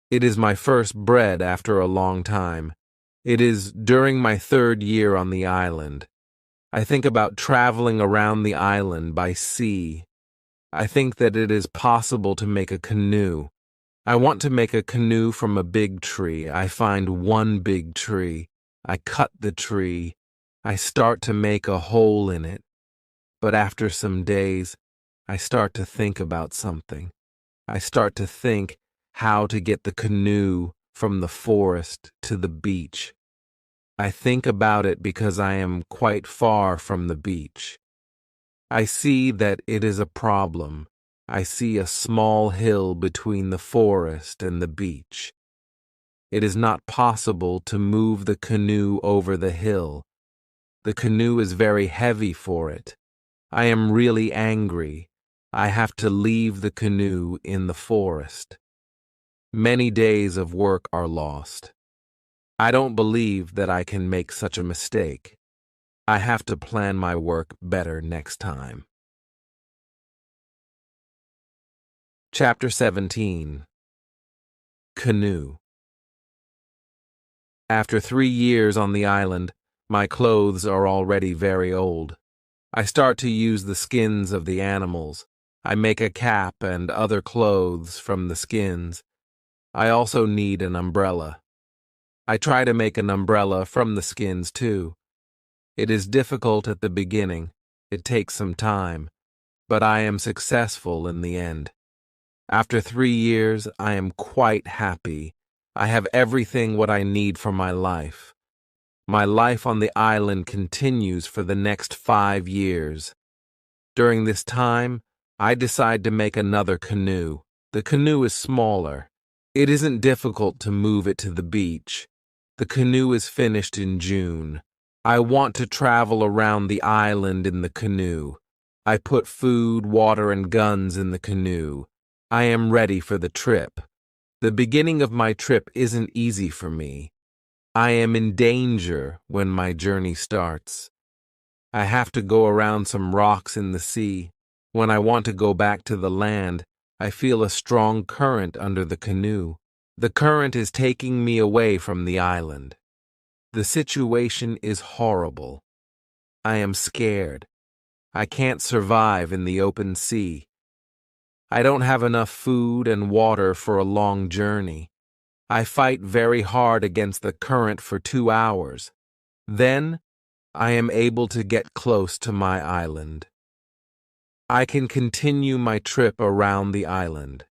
It is my first bread after a long time. It is during my 3rd year on the island. I think about traveling around the island by sea. I think that it is possible to make a canoe. I want to make a canoe from a big tree. I find one big tree. I cut the tree. I start to make a hole in it. But after some days, I start to think about something. I start to think how to get the canoe from the forest to the beach. I think about it because I am quite far from the beach. I see that it is a problem. I see a small hill between the forest and the beach. It is not possible to move the canoe over the hill. The canoe is very heavy for it. I am really angry. I have to leave the canoe in the forest. Many days of work are lost. I don't believe that I can make such a mistake. I have to plan my work better next time. Chapter 17. Canoe. After 3 years on the island, my clothes are already very old. I start to use the skins of the animals. I make a cap and other clothes from the skins. I also need an umbrella. I try to make an umbrella from the skins too. It is difficult at the beginning. It takes some time, but I am successful in the end. After 3 years, I am quite happy. I have everything what I need for my life. My life on the island continues for the next 5 years. During this time, I decide to make another canoe. The canoe is smaller. It isn't difficult to move it to the beach. The canoe is finished in June. I want to travel around the island in the canoe. I put food, water, and guns in the canoe. I am ready for the trip. The beginning of my trip isn't easy for me. I am in danger when my journey starts. I have to go around some rocks in the sea. When I want to go back to the land, I feel a strong current under the canoe. The current is taking me away from the island. The situation is horrible. I am scared. I can't survive in the open sea. I don't have enough food and water for a long journey. I fight very hard against the current for 2 hours. Then, I am able to get close to my island. I can continue my trip around the island.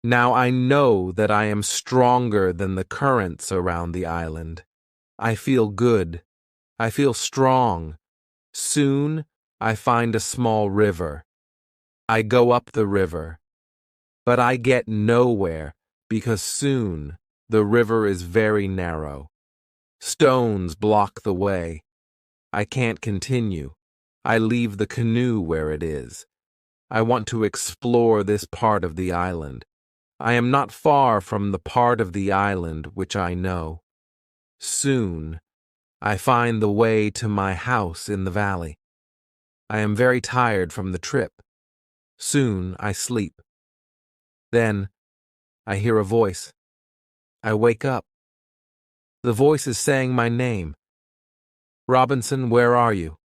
Now I know that I am stronger than the currents around the island. I feel good. I feel strong. Soon, I find a small river. I go up the river. But I get nowhere because soon the river is very narrow. Stones block the way. I can't continue. I leave the canoe where it is. I want to explore this part of the island. I am not far from the part of the island which I know. Soon, I find the way to my house in the valley. I am very tired from the trip. Soon, I sleep. Then, I hear a voice. I wake up. The voice is saying my name. Robinson, where are you?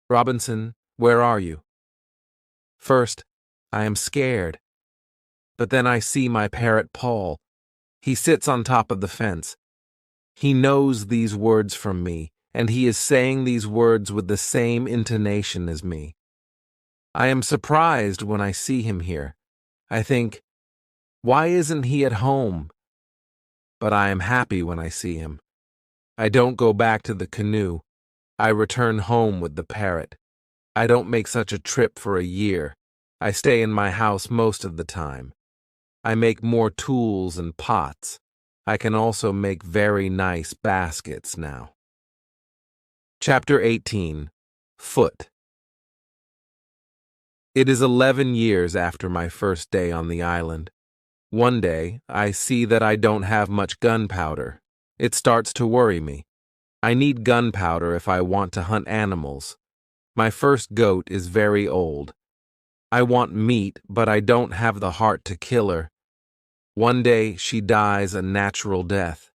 Robinson, where are you? First, I am scared. But then I see my parrot Paul. He sits on top of the fence. He knows these words from me, and he is saying these words with the same intonation as me. I am surprised when I see him here. I think, why isn't he at home? But I am happy when I see him. I don't go back to the canoe. I return home with the parrot. I don't make such a trip for a year. I stay in my house most of the time. I make more tools and pots. I can also make very nice baskets now. Chapter 18. Foot. It is 11 years after my first day on the island. One day, I see that I don't have much gunpowder. It starts to worry me. I need gunpowder if I want to hunt animals. My first goat is very old. I want meat, but I don't have the heart to kill her. One day, she dies a natural death.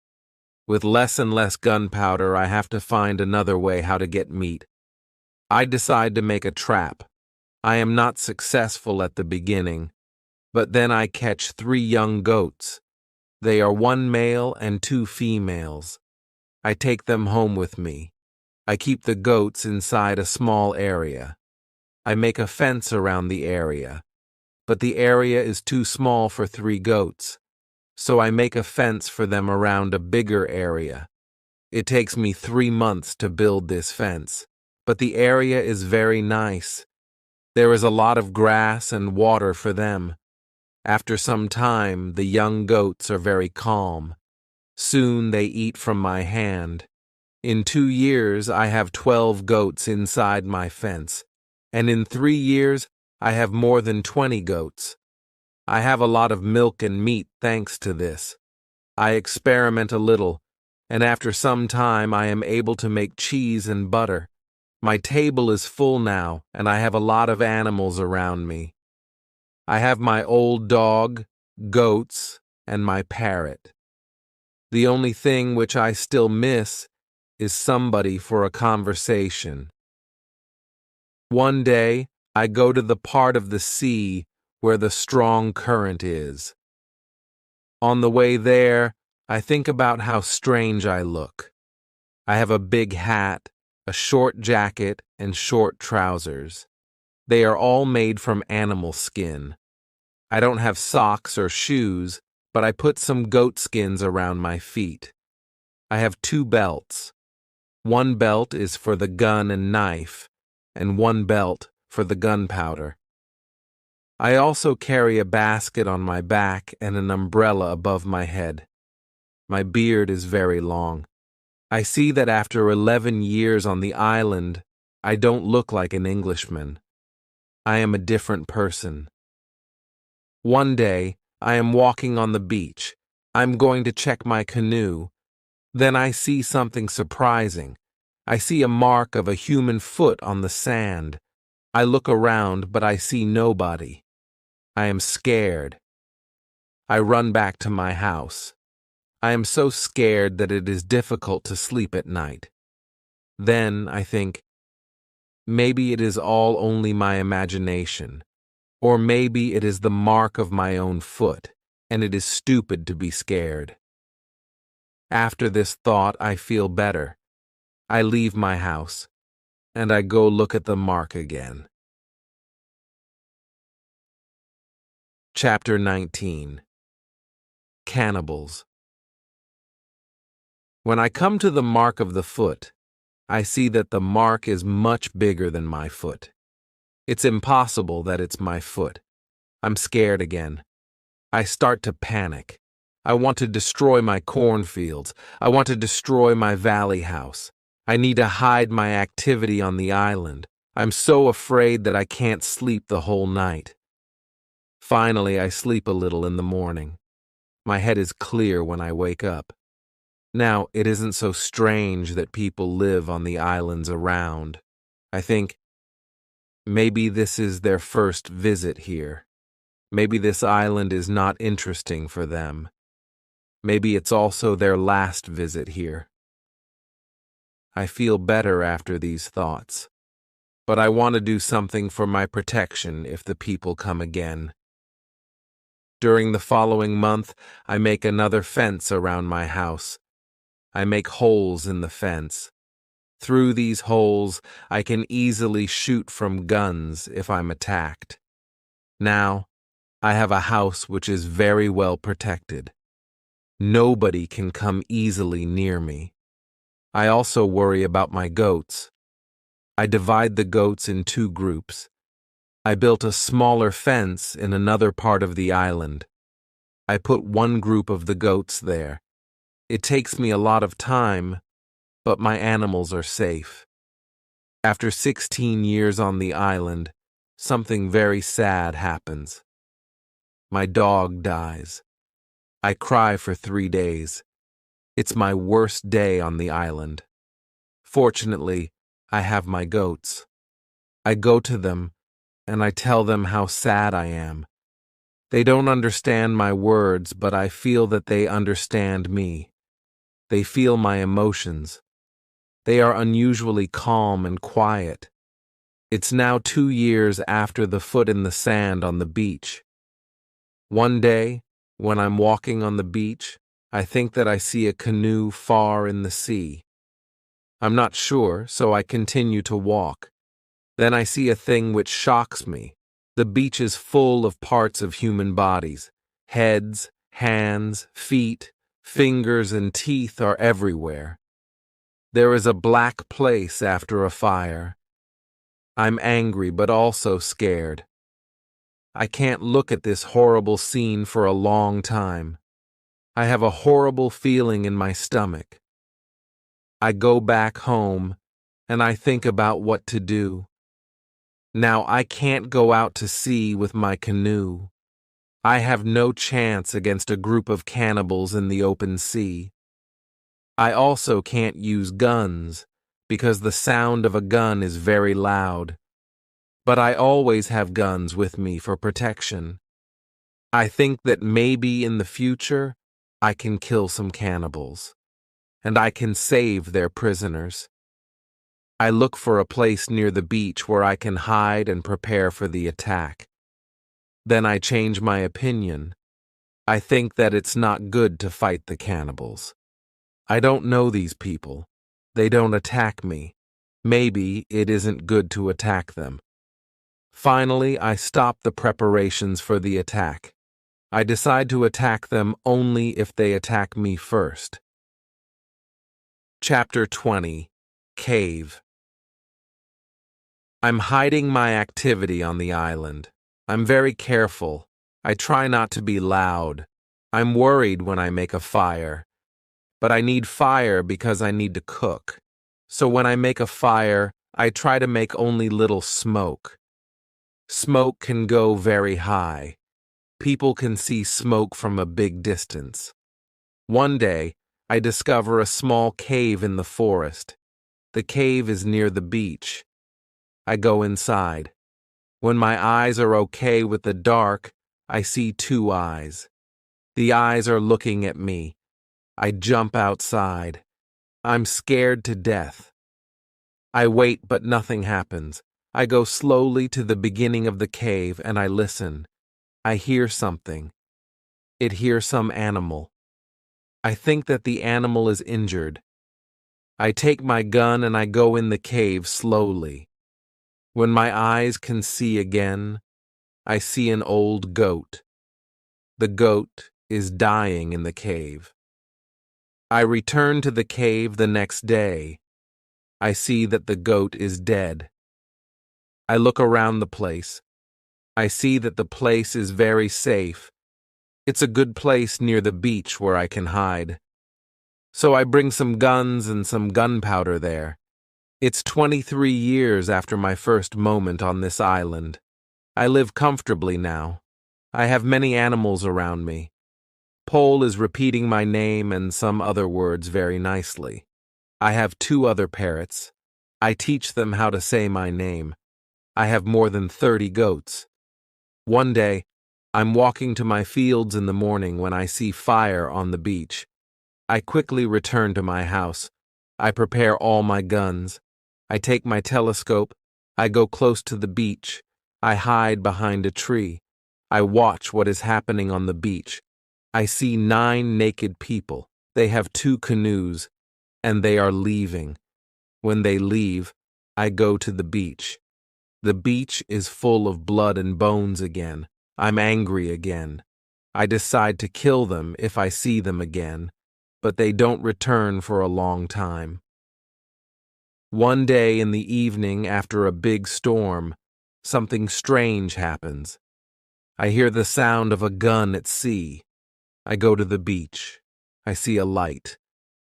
With less and less gunpowder, I have to find another way how to get meat. I decide to make a trap. I am not successful at the beginning, but then I catch 3 young goats. They are 1 male and 2 females. I take them home with me. I keep the goats inside a small area. I make a fence around the area, but the area is too small for 3 goats, so I make a fence for them around a bigger area. It takes me 3 months to build this fence, but the area is very nice. There is a lot of grass and water for them. After some time, the young goats are very calm. Soon they eat from my hand. In 2 years, I have 12 goats inside my fence, and in 3 years, I have more than 20 goats. I have a lot of milk and meat thanks to this. I experiment a little, and after some time, I am able to make cheese and butter. My table is full now, and I have a lot of animals around me. I have my old dog, goats, and my parrot. The only thing which I still miss is somebody for a conversation. One day, I go to the part of the sea where the strong current is. On the way there, I think about how strange I look. I have a big hat, a short jacket, and short trousers. They are all made from animal skin. I don't have socks or shoes, but I put some goat skins around my feet. I have 2 belts. One belt is for the gun and knife, and one belt for the gunpowder. I also carry a basket on my back and an umbrella above my head. My beard is very long. I see that after 11 years on the island, I don't look like an Englishman. I am a different person. One day, I am walking on the beach. I'm going to check my canoe. Then I see something surprising. I see a mark of a human foot on the sand. I look around, but I see nobody. I am scared. I run back to my house. I am so scared that it is difficult to sleep at night. Then I think, maybe it is all only my imagination, or maybe it is the mark of my own foot, and it is stupid to be scared. After this thought, I feel better. I leave my house, and I go look at the mark again. Chapter 19. Cannibals. When I come to the mark of the foot, I see that the mark is much bigger than my foot. It's impossible that it's my foot. I'm scared again. I start to panic. I want to destroy my cornfields. I want to destroy my valley house. I need to hide my activity on the island. I'm so afraid that I can't sleep the whole night. Finally, I sleep a little in the morning. My head is clear when I wake up. Now, it isn't so strange that people live on the islands around. I think, maybe this is their first visit here. Maybe this island is not interesting for them. Maybe it's also their last visit here. I feel better after these thoughts, but I want to do something for my protection if the people come again. During the following month, I make another fence around my house. I make holes in the fence. Through these holes, I can easily shoot from guns if I'm attacked. Now, I have a house which is very well protected. Nobody can come easily near me. I also worry about my goats. I divide the goats in 2 groups. I built a smaller fence in another part of the island. I put one group of the goats there. It takes me a lot of time, but my animals are safe. After 16 years on the island, something very sad happens. My dog dies. I cry for 3 days. It's my worst day on the island. Fortunately, I have my goats. I go to them, and I tell them how sad I am. They don't understand my words, but I feel that they understand me. They feel my emotions. They are unusually calm and quiet. It's now 2 years after the foot in the sand on the beach. One day, when I'm walking on the beach, I think that I see a canoe far in the sea. I'm not sure, so I continue to walk. Then I see a thing which shocks me. The beach is full of parts of human bodies. Heads, hands, feet, fingers, and teeth are everywhere. There is a black place after a fire. I'm angry but also scared. I can't look at this horrible scene for a long time. I have a horrible feeling in my stomach. I go back home, and I think about what to do. Now I can't go out to sea with my canoe. I have no chance against a group of cannibals in the open sea. I also can't use guns, because the sound of a gun is very loud. But I always have guns with me for protection. I think that maybe in the future, I can kill some cannibals, and I can save their prisoners. I look for a place near the beach where I can hide and prepare for the attack. Then I change my opinion. I think that it's not good to fight the cannibals. I don't know these people. They don't attack me. Maybe it isn't good to attack them. Finally, I stop the preparations for the attack. I decide to attack them only if they attack me first. Chapter 20. Cave. I'm hiding my activity on the island. I'm very careful. I try not to be loud. I'm worried when I make a fire. But I need fire because I need to cook. So when I make a fire, I try to make only little smoke. Smoke can go very high. People can see smoke from a big distance. One day, I discover a small cave in the forest. The cave is near the beach. I go inside. When my eyes are okay with the dark, I see 2 eyes. The eyes are looking at me. I jump outside. I'm scared to death. I wait, but nothing happens. I go slowly to the beginning of the cave and I listen. I hear something. It hears some animal. I think that the animal is injured. I take my gun and I go in the cave slowly. When my eyes can see again, I see an old goat. The goat is dying in the cave. I return to the cave the next day. I see that the goat is dead. I look around the place. I see that the place is very safe. It's a good place near the beach where I can hide. So I bring some guns and some gunpowder there. It's 23 years after my first moment on this island. I live comfortably now. I have many animals around me. Pole is repeating my name and some other words very nicely. I have 2 other parrots. I teach them how to say my name. I have more than 30 goats. One day, I'm walking to my fields in the morning when I see fire on the beach. I quickly return to my house. I prepare all my guns. I take my telescope. I go close to the beach. I hide behind a tree. I watch what is happening on the beach. I see 9 naked people. They have 2 canoes, and they are leaving. When they leave, I go to the beach. The beach is full of blood and bones again. I'm angry again. I decide to kill them if I see them again, but they don't return for a long time. One day in the evening after a big storm, something strange happens. I hear the sound of a gun at sea. I go to the beach. I see a light.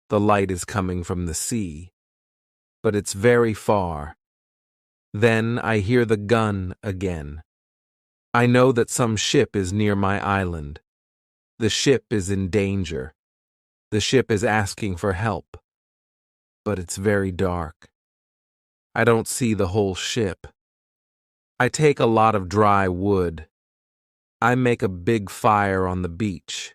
The light is coming from the sea, but it's very far. Then I hear the gun again. I know that some ship is near my island. The ship is in danger. The ship is asking for help, but it's very dark. I don't see the whole ship. I take a lot of dry wood. I make a big fire on the beach.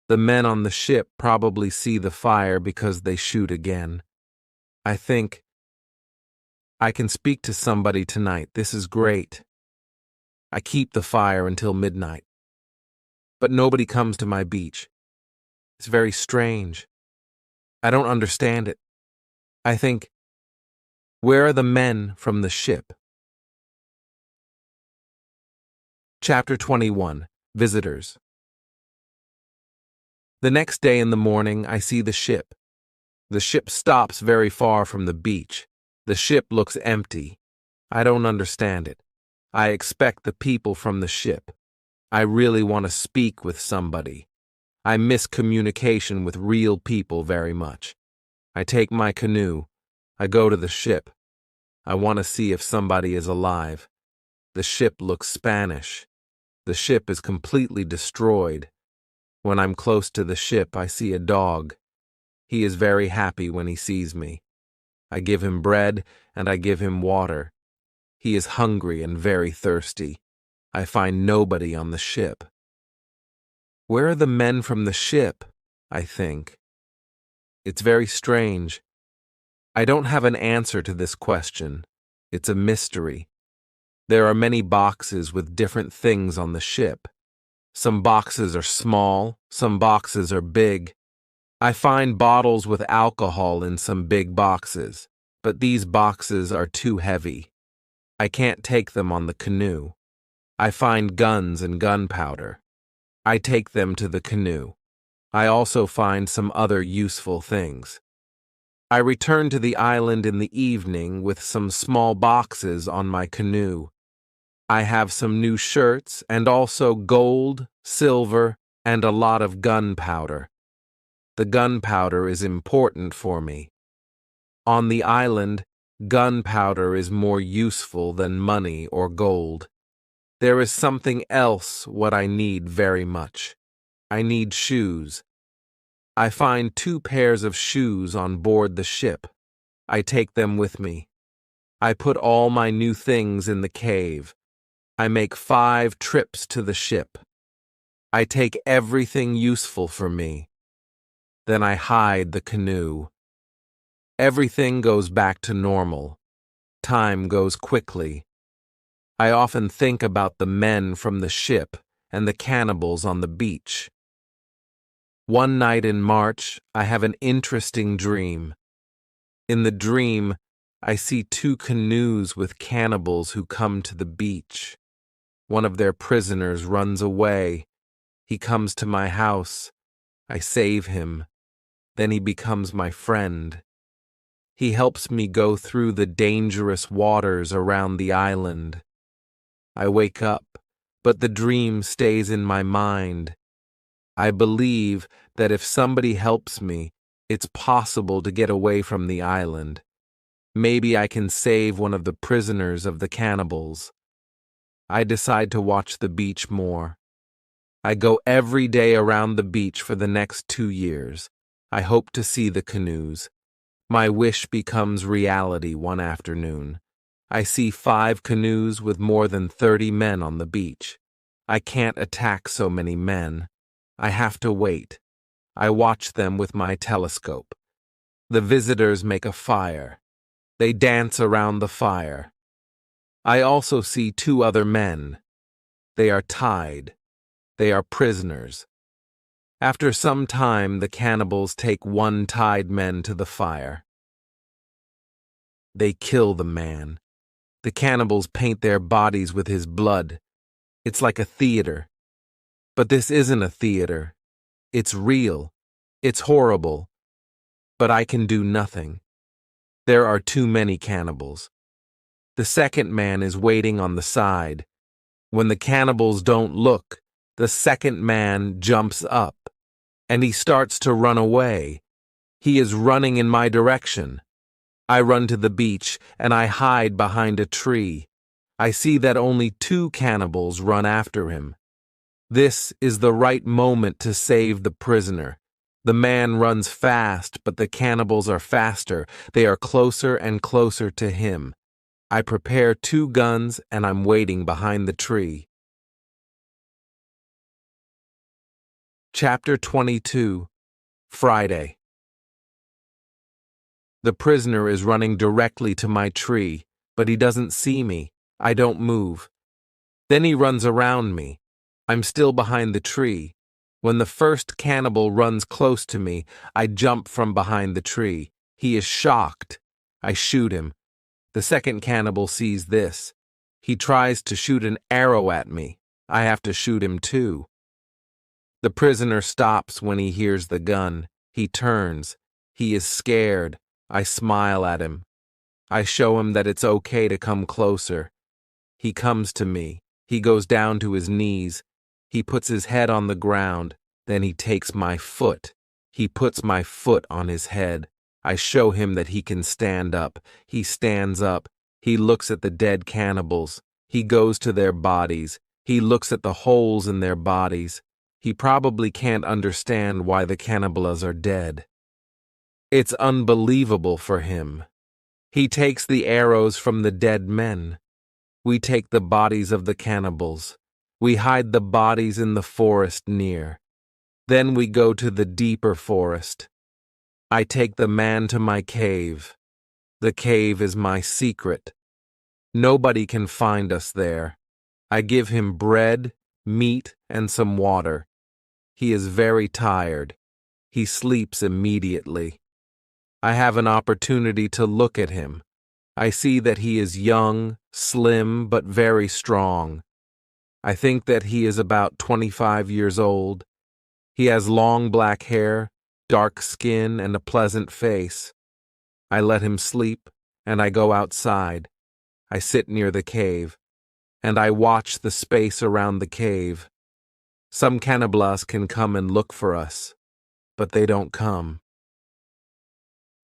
The men on the ship probably see the fire because they shoot again. I think, I can speak to somebody tonight. This is great. I keep the fire until midnight. But nobody comes to my beach. It's very strange. I don't understand it. I think, where are the men from the ship? Chapter 21. Visitors. The next day in the morning, I see the ship. The ship stops very far from the beach. The ship looks empty. I don't understand it. I expect the people from the ship. I really want to speak with somebody. I miss communication with real people very much. I take my canoe. I go to the ship. I want to see if somebody is alive. The ship looks Spanish. The ship is completely destroyed. When I'm close to the ship, I see a dog. He is very happy when he sees me. I give him bread and I give him water. He is hungry and very thirsty. I find nobody on the ship. Where are the men from the ship? I think. It's very strange. I don't have an answer to this question. It's a mystery. There are many boxes with different things on the ship. Some boxes are small, some boxes are big. I find bottles with alcohol in some big boxes, but these boxes are too heavy. I can't take them on the canoe. I find guns and gunpowder. I take them to the canoe. I also find some other useful things. I return to the island in the evening with some small boxes on my canoe. I have some new shirts and also gold, silver, and a lot of gunpowder. The gunpowder is important for me. On the island, gunpowder is more useful than money or gold. There is something else what I need very much. I need shoes. I find 2 pairs of shoes on board the ship. I take them with me. I put all my new things in the cave. I make 5 trips to the ship. I take everything useful for me. Then I hide the canoe. Everything goes back to normal. Time goes quickly. I often think about the men from the ship and the cannibals on the beach. One night in March, I have an interesting dream. In the dream, I see 2 canoes with cannibals who come to the beach. One of their prisoners runs away. He comes to my house. I save him. Then he becomes my friend. He helps me go through the dangerous waters around the island. I wake up, but the dream stays in my mind. I believe that if somebody helps me, it's possible to get away from the island. Maybe I can save one of the prisoners of the cannibals. I decide to watch the beach more. I go every day around the beach for the next 2 years. I hope to see the canoes. My wish becomes reality one afternoon. I see 5 canoes with more than 30 men on the beach. I can't attack so many men. I have to wait. I watch them with my telescope. The visitors make a fire. They dance around the fire. I also see 2 other men. They are tied. They are prisoners. After some time, the cannibals take 1 tied man to the fire. They kill the man. The cannibals paint their bodies with his blood. It's like a theater. But this isn't a theater. It's real. It's horrible. But I can do nothing. There are too many cannibals. The second man is waiting on the side. When the cannibals don't look, The second man jumps up, and he starts to run away. He is running in my direction. I run to the beach, and I hide behind a tree. I see that only 2 cannibals run after him. This is the right moment to save the prisoner. The man runs fast, but the cannibals are faster. They are closer and closer to him. I prepare 2 guns, and I'm waiting behind the tree. Chapter 22. Friday. The prisoner is running directly to my tree, but he doesn't see me. I don't move. Then he runs around me. I'm still behind the tree. When the first cannibal runs close to me, I jump from behind the tree. He is shocked. I shoot him. The second cannibal sees this. He tries to shoot an arrow at me. I have to shoot him too. The prisoner stops when he hears the gun. He turns. He is scared. I smile at him. I show him that it's okay to come closer. He comes to me. He goes down to his knees. He puts his head on the ground. Then he takes my foot. He puts my foot on his head. I show him that he can stand up. He stands up. He looks at the dead cannibals. He goes to their bodies. He looks at the holes in their bodies. He probably can't understand why the cannibals are dead. It's unbelievable for him. He takes the arrows from the dead men. We take the bodies of the cannibals. We hide the bodies in the forest near. Then we go to the deeper forest. I take the man to my cave. The cave is my secret. Nobody can find us there. I give him bread, meat, and some water. He is very tired. He sleeps immediately. I have an opportunity to look at him. I see that he is young, slim, but very strong. I think that he is about 25 years old. He has long black hair, dark skin, and a pleasant face. I let him sleep, and I go outside. I sit near the cave, and I watch the space around the cave. Some cannibals can come and look for us, but they don't come.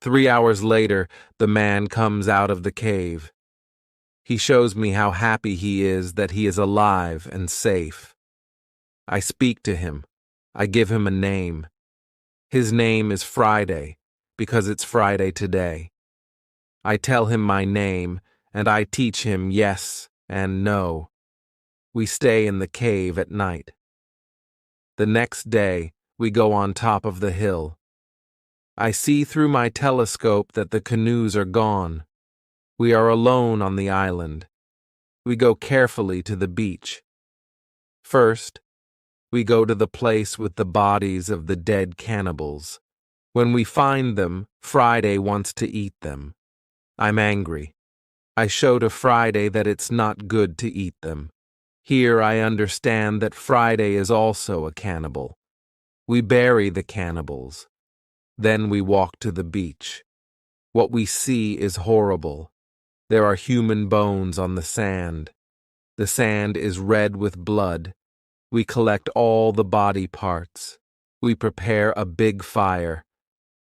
3 hours later, the man comes out of the cave. He shows me how happy he is that he is alive and safe. I speak to him. I give him a name. His name is Friday, because it's Friday today. I tell him my name, and I teach him yes and no. We stay in the cave at night. The next day, we go on top of the hill. I see through my telescope that the canoes are gone. We are alone on the island. We go carefully to the beach. First, we go to the place with the bodies of the dead cannibals. When we find them, Friday wants to eat them. I'm angry. I show to Friday that it's not good to eat them. Here I understand that Friday is also a cannibal. We bury the cannibals. Then we walk to the beach. What we see is horrible. There are human bones on the sand. The sand is red with blood. We collect all the body parts. We prepare a big fire.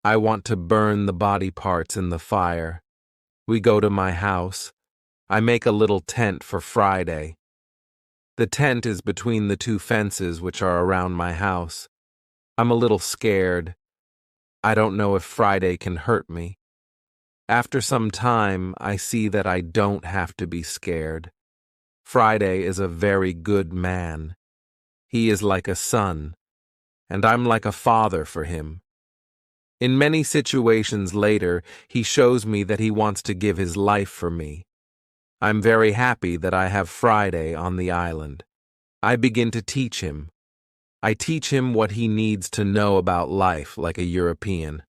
I want to burn the body parts in the fire. We go to my house. I make a little tent for Friday. The tent is between the 2 fences which are around my house. I'm a little scared. I don't know if Friday can hurt me. After some time, I see that I don't have to be scared. Friday is a very good man. He is like a son, and I'm like a father for him. In many situations later, he shows me that he wants to give his life for me. I'm very happy that I have Friday on the island. I begin to teach him. I teach him what he needs to know about life like a European.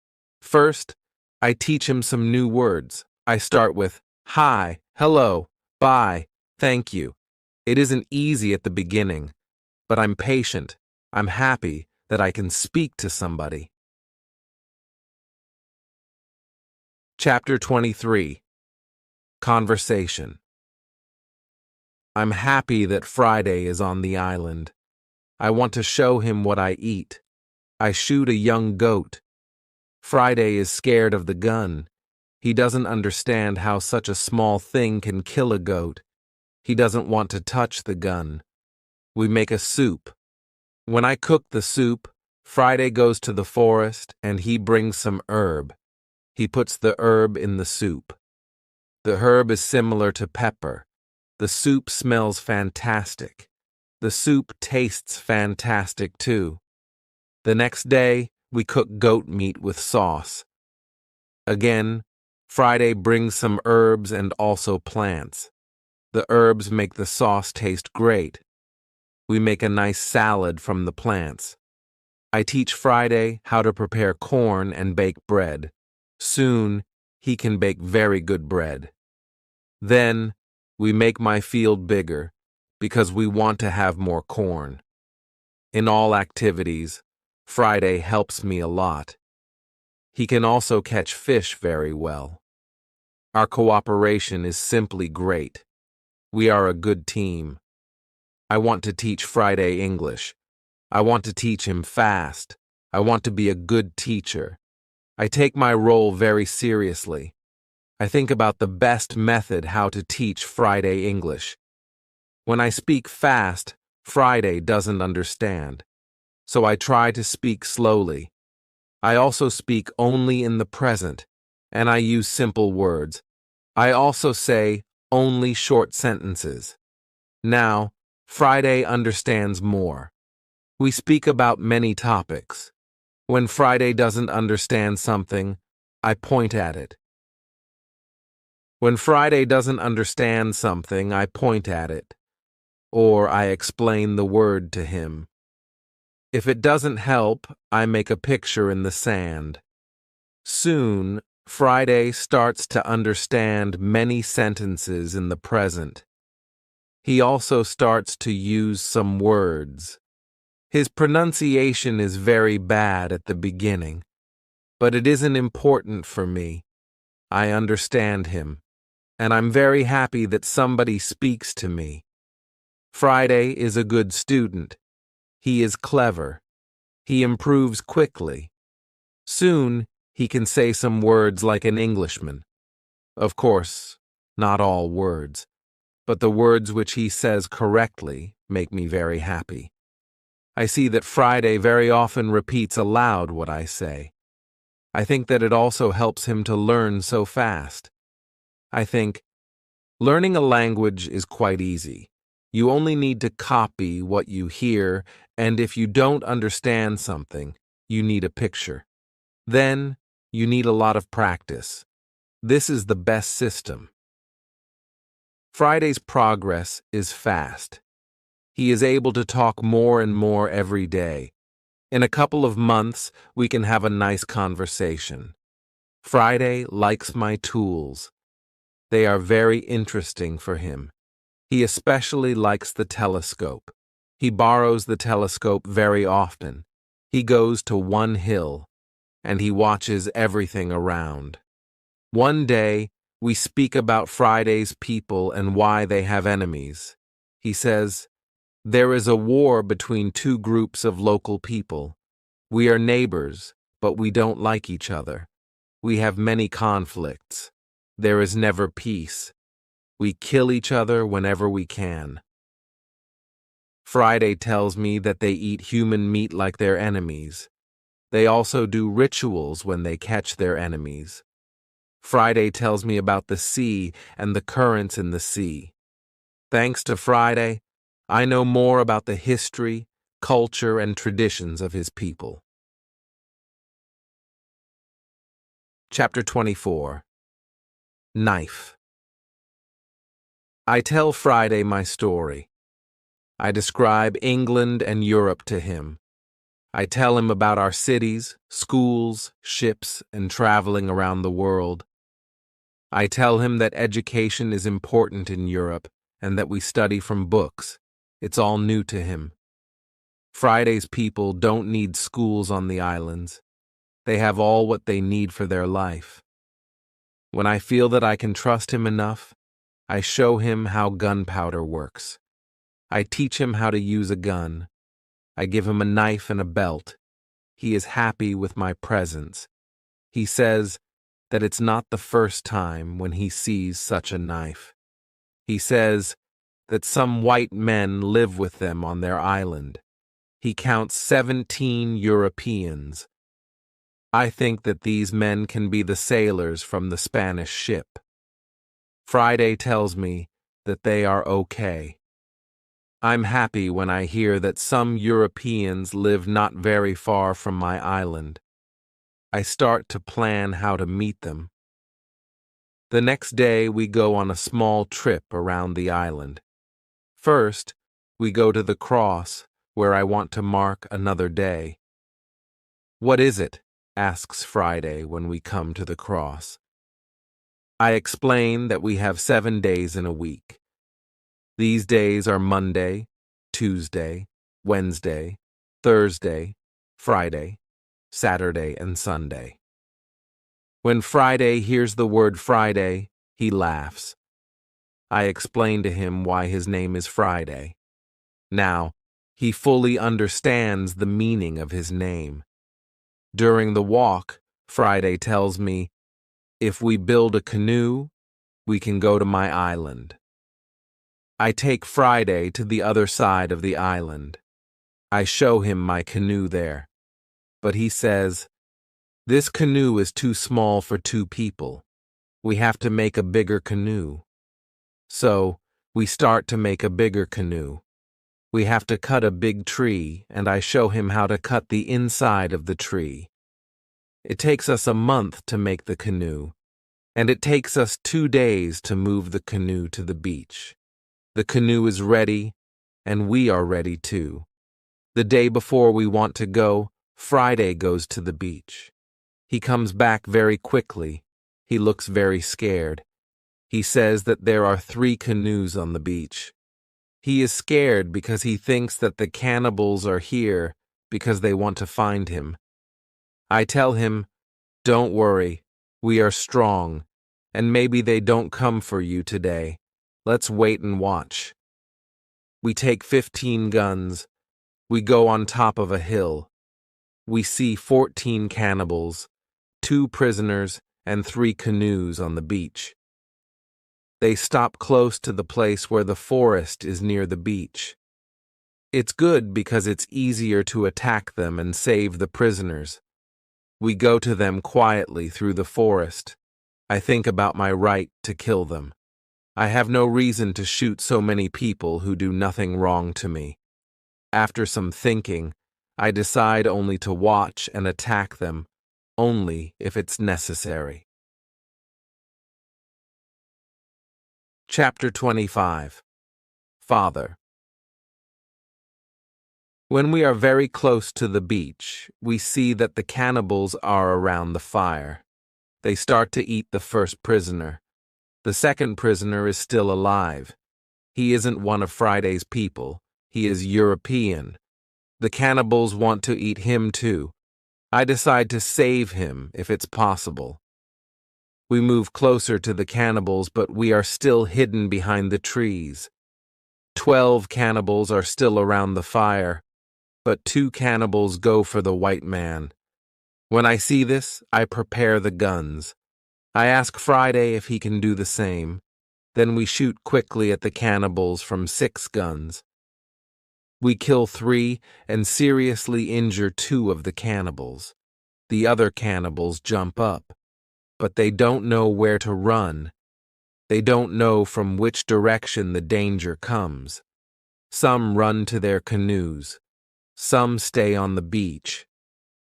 First, I teach him some new words. I start with hi, hello, bye, thank you. It isn't easy at the beginning, but I'm patient. I'm happy that I can speak to somebody. Chapter 23. Conversation. I'm happy that Friday is on the island. I want to show him what I eat. I shoot a young goat. Friday is scared of the gun. He doesn't understand how such a small thing can kill a goat. He doesn't want to touch the gun. We make a soup. When I cook the soup, Friday goes to the forest and he brings some herb. He puts the herb in the soup. The herb is similar to pepper. The soup smells fantastic. The soup tastes fantastic too. The next day, we cook goat meat with sauce. Again, Friday brings some herbs and also plants. The herbs make the sauce taste great. We make a nice salad from the plants. I teach Friday how to prepare corn and bake bread. Soon, he can bake very good bread. Then, we make my field bigger because we want to have more corn. In all activities, Friday helps me a lot. He can also catch fish very well. Our cooperation is simply great. We are a good team. I want to teach Friday English. I want to teach him fast. I want to be a good teacher. I take my role very seriously. I think about the best method how to teach Friday English. When I speak fast, Friday doesn't understand. So I try to speak slowly. I also speak only in the present, and I use simple words. I also say only short sentences. Now, Friday understands more. We speak about many topics. When Friday doesn't understand something, I point at it. When Friday doesn't understand something, I point at it, or I explain the word to him. If it doesn't help, I make a picture in the sand. Soon, Friday starts to understand many sentences in the present. He also starts to use some words. His pronunciation is very bad at the beginning, but it isn't important for me. I understand him, and I'm very happy that somebody speaks to me. Friday is a good student. He is clever. He improves quickly. Soon, he can say some words like an Englishman. Of course, not all words, but the words which he says correctly make me very happy. I see that Friday very often repeats aloud what I say. I think that it also helps him to learn so fast. I think, learning a language is quite easy. You only need to copy what you hear, and if you don't understand something, you need a picture. Then, you need a lot of practice. This is the best system. Friday's progress is fast. He is able to talk more and more every day. In a couple of months, we can have a nice conversation. Friday likes my tools. They are very interesting for him. He especially likes the telescope. He borrows the telescope very often. He goes to one hill, and he watches everything around. One day, we speak about Friday's people and why they have enemies. He says, "There is a war between two groups of local people. We are neighbors, but we don't like each other. We have many conflicts. There is never peace. We kill each other whenever we can." Friday tells me that they eat human meat like their enemies. They also do rituals when they catch their enemies. Friday tells me about the sea and the currents in the sea. Thanks to Friday, I know more about the history, culture, and traditions of his people. Chapter 24. Knife. I tell Friday my story. I describe England and Europe to him. I tell him about our cities, schools, ships, and traveling around the world. I tell him that education is important in Europe and that we study from books. It's all new to him. Friday's people don't need schools on the islands. They have all what they need for their life. When I feel that I can trust him enough, I show him how gunpowder works. I teach him how to use a gun. I give him a knife and a belt. He is happy with my presence. He says that it's not the first time when he sees such a knife. He says that some white men live with them on their island. He counts 17 Europeans. I think that these men can be the sailors from the Spanish ship. Friday tells me that they are okay. I'm happy when I hear that some Europeans live not very far from my island. I start to plan how to meet them. The next day we go on a small trip around the island. First, we go to the cross, where I want to mark another day. "What is it?" asks Friday when we come to the cross. I explain that we have 7 days in a week. These days are Monday, Tuesday, Wednesday, Thursday, Friday, Saturday, and Sunday. When Friday hears the word Friday, he laughs. I explain to him why his name is Friday. Now, he fully understands the meaning of his name. During the walk, Friday tells me, if we build a canoe, we can go to my island. I take Friday to the other side of the island. I show him my canoe there. But he says, "This canoe is too small for 2 people. We have to make a bigger canoe." So, we start to make a bigger canoe. We have to cut a big tree, and I show him how to cut the inside of the tree. It takes us a month to make the canoe, and it takes us 2 days to move the canoe to the beach. The canoe is ready, and we are ready too. The day before we want to go, Friday goes to the beach. He comes back very quickly. He looks very scared. He says that there are 3 canoes on the beach. He is scared because he thinks that the cannibals are here because they want to find him. I tell him, "Don't worry, we are strong, and maybe they don't come for you today. Let's wait and watch." We take 15 guns. We go on top of a hill. We see 14 cannibals, 2 prisoners, and 3 canoes on the beach. They stop close to the place where the forest is near the beach. It's good because it's easier to attack them and save the prisoners. We go to them quietly through the forest. I think about my right to kill them. I have no reason to shoot so many people who do nothing wrong to me. After some thinking, I decide only to watch and attack them, only if it's necessary. Chapter 25. Father. When we are very close to the beach, we see that the cannibals are around the fire. They start to eat the first prisoner. The second prisoner is still alive. He isn't one of Friday's people. He is European. The cannibals want to eat him too. I decide to save him if it's possible. We move closer to the cannibals, but we are still hidden behind the trees. 12 cannibals are still around the fire, but 2 cannibals go for the white man. When I see this, I prepare the guns. I ask Friday if he can do the same. Then we shoot quickly at the cannibals from 6 guns. We kill 3 and seriously injure 2 of the cannibals. The other cannibals jump up, but they don't know where to run. They don't know from which direction the danger comes. Some run to their canoes. Some stay on the beach.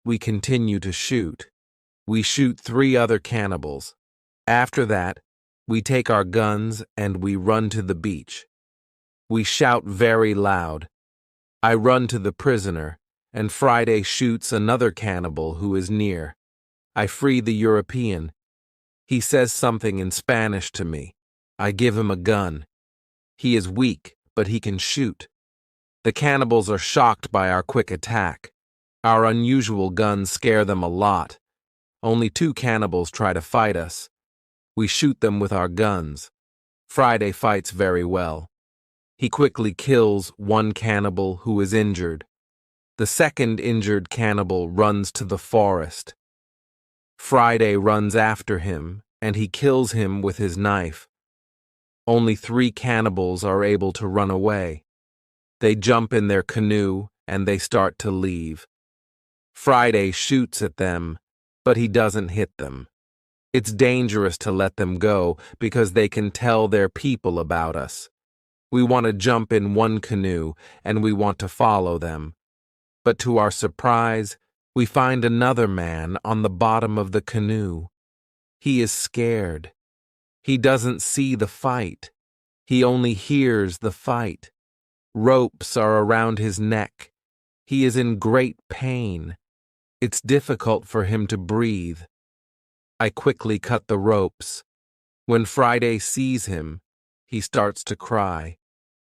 We continue to shoot. We shoot 3 other cannibals. After that, we take our guns and we run to the beach. We shout very loud. I run to the prisoner, and Friday shoots another cannibal who is near. I free the European. He says something in Spanish to me. I give him a gun. He is weak, but he can shoot. The cannibals are shocked by our quick attack. Our unusual guns scare them a lot. Only 2 cannibals try to fight us. We shoot them with our guns. Friday fights very well. He quickly kills 1 cannibal who is injured. The second injured cannibal runs to the forest. Friday runs after him, and he kills him with his knife. Only 3 cannibals are able to run away. They jump in their canoe, and they start to leave. Friday shoots at them, but he doesn't hit them. It's dangerous to let them go because they can tell their people about us. We want to jump in one canoe, and we want to follow them. But to our surprise, we find another man on the bottom of the canoe. He is scared. He doesn't see the fight. He only hears the fight. Ropes are around his neck. He is in great pain. It's difficult for him to breathe. I quickly cut the ropes. When Friday sees him, he starts to cry.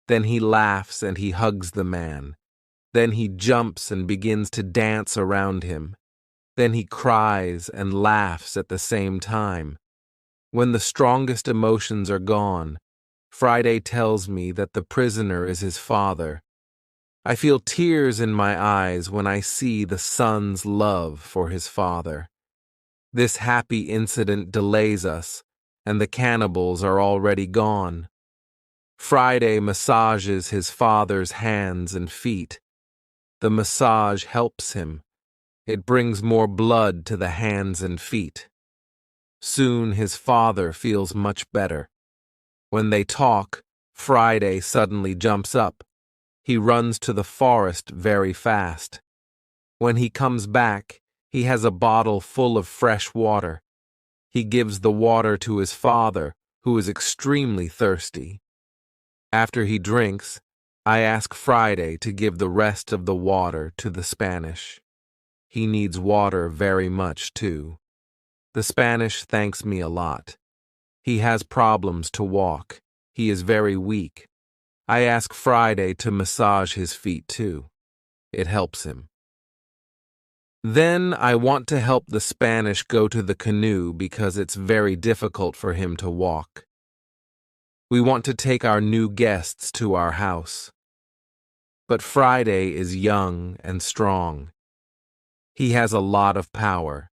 Then he laughs and he hugs the man. Then he jumps and begins to dance around him. Then he cries and laughs at the same time. When the strongest emotions are gone, Friday tells me that the prisoner is his father. I feel tears in my eyes when I see the son's love for his father. This happy incident delays us, and the cannibals are already gone. Friday massages his father's hands and feet. The massage helps him. It brings more blood to the hands and feet. Soon his father feels much better. When they talk, Friday suddenly jumps up. He runs to the forest very fast. When he comes back, he has a bottle full of fresh water. He gives the water to his father, who is extremely thirsty. After he drinks, I ask Friday to give the rest of the water to the Spanish. He needs water very much, too. The Spanish thanks me a lot. He has problems to walk. He is very weak. I ask Friday to massage his feet, too. It helps him. Then I want to help the Spanish go to the canoe because it's very difficult for him to walk. We want to take our new guests to our house. But Friday is young and strong. He has a lot of power.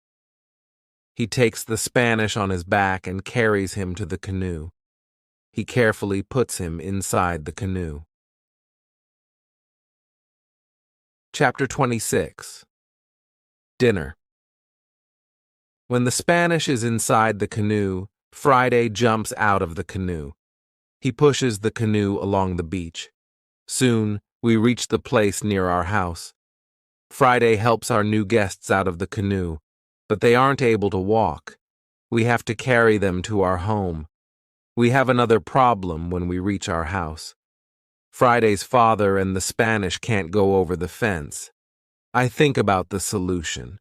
He takes the Spanish on his back and carries him to the canoe. He carefully puts him inside the canoe. Chapter 26. Dinner. When the Spanish is inside the canoe, Friday jumps out of the canoe. He pushes the canoe along the beach. Soon, we reach the place near our house. Friday helps our new guests out of the canoe, but they aren't able to walk. We have to carry them to our home. We have another problem when we reach our house. Friday's father and the Spanish can't go over the fence. I think about the solution.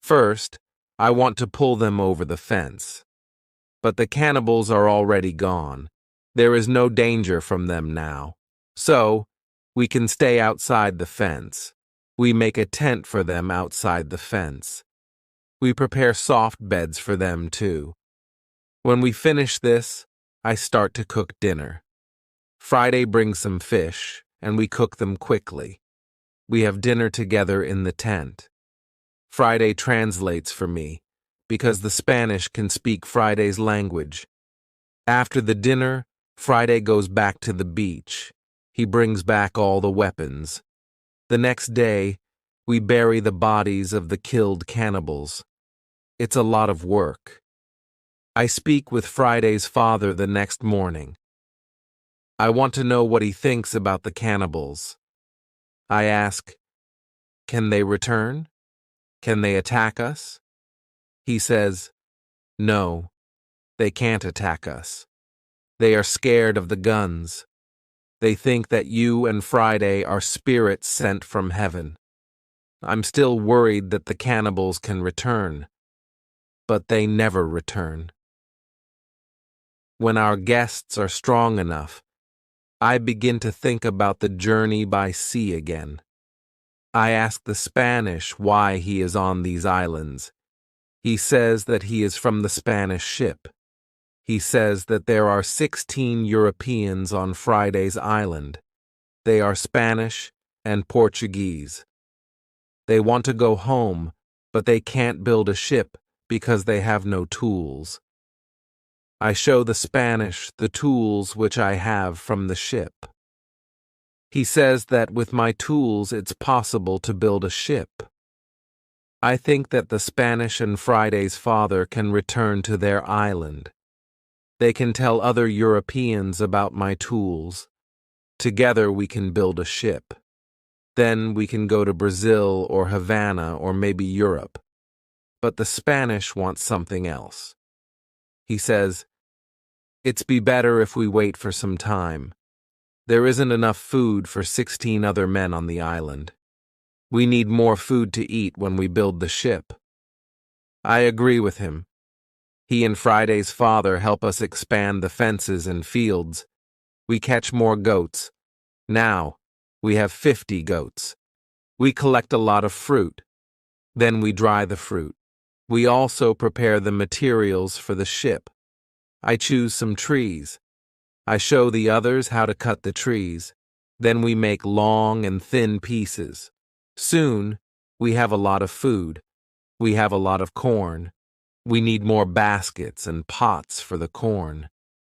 First, I want to pull them over the fence. But the cannibals are already gone. There is no danger from them now. So, we can stay outside the fence. We make a tent for them outside the fence. We prepare soft beds for them, too. When we finish this, I start to cook dinner. Friday brings some fish, and we cook them quickly. We have dinner together in the tent. Friday translates for me, because the Spanish can speak Friday's language. After the dinner, Friday goes back to the beach. He brings back all the weapons. The next day, we bury the bodies of the killed cannibals. It's a lot of work. I speak with Friday's father the next morning. I want to know what he thinks about the cannibals. I ask, can they return? Can they attack us? He says, no, they can't attack us. They are scared of the guns. They think that you and Friday are spirits sent from heaven. I'm still worried that the cannibals can return, but they never return. When our guests are strong enough, I begin to think about the journey by sea again. I ask the Spanish why he is on these islands. He says that he is from the Spanish ship. He says that there are 16 Europeans on Friday's island. They are Spanish and Portuguese. They want to go home, but they can't build a ship because they have no tools. I show the Spanish the tools which I have from the ship. He says that with my tools it's possible to build a ship. I think that the Spanish and Friday's father can return to their island. They can tell other Europeans about my tools. Together we can build a ship. Then we can go to Brazil or Havana or maybe Europe. But the Spanish want something else. He says, "It's be better if we wait for some time. There isn't enough food for 16 other men on the island. We need more food to eat when we build the ship." I agree with him. He and Friday's father help us expand the fences and fields. We catch more goats. Now, we have 50 goats. We collect a lot of fruit. Then we dry the fruit. We also prepare the materials for the ship. I choose some trees. I show the others how to cut the trees. Then we make long and thin pieces. Soon, we have a lot of food. We have a lot of corn. We need more baskets and pots for the corn.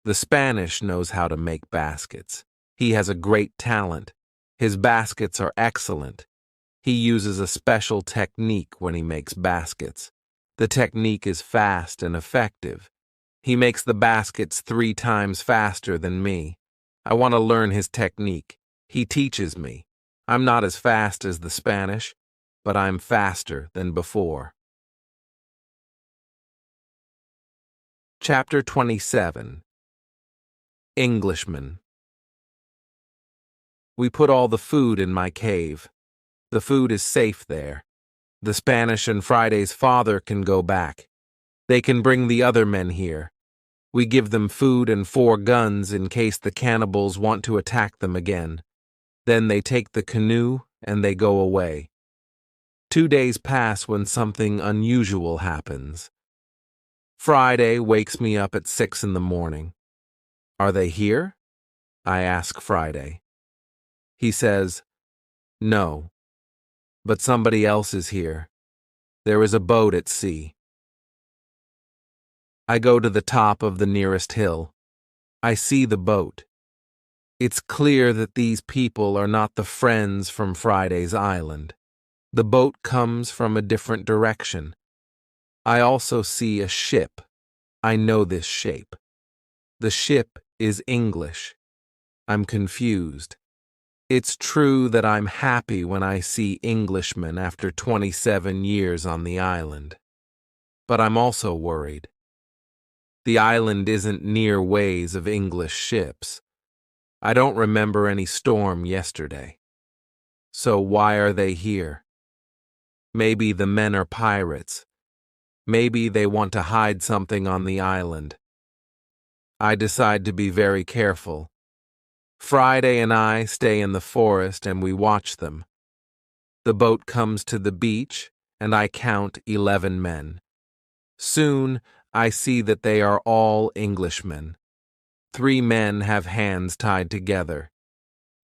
The Spanish knows how to make baskets. He has a great talent. His baskets are excellent. He uses a special technique when he makes baskets. The technique is fast and effective. He makes the baskets 3 times faster than me. I want to learn his technique. He teaches me. I'm not as fast as the Spanish, but I'm faster than before. Chapter 27. Englishmen. We put all the food in my cave. The food is safe there. The Spanish and Friday's father can go back. They can bring the other men here. We give them food and 4 guns in case the cannibals want to attack them again. Then they take the canoe and they go away. 2 days pass when something unusual happens. Friday wakes me up at 6 in the morning. "Are they here?" I ask Friday. He says, "No, but somebody else is here. There is a boat at sea." I go to the top of the nearest hill. I see the boat. It's clear that these people are not the friends from Friday's island. The boat comes from a different direction. I also see a ship. I know this shape. The ship is English. I'm confused. It's true that I'm happy when I see Englishmen after 27 years on the island. But I'm also worried. The island isn't near ways of English ships. I don't remember any storm yesterday. So why are they here? Maybe the men are pirates. Maybe they want to hide something on the island. I decide to be very careful. Friday and I stay in the forest and we watch them. The boat comes to the beach and I count 11 men. Soon I see that they are all Englishmen. 3 men have hands tied together.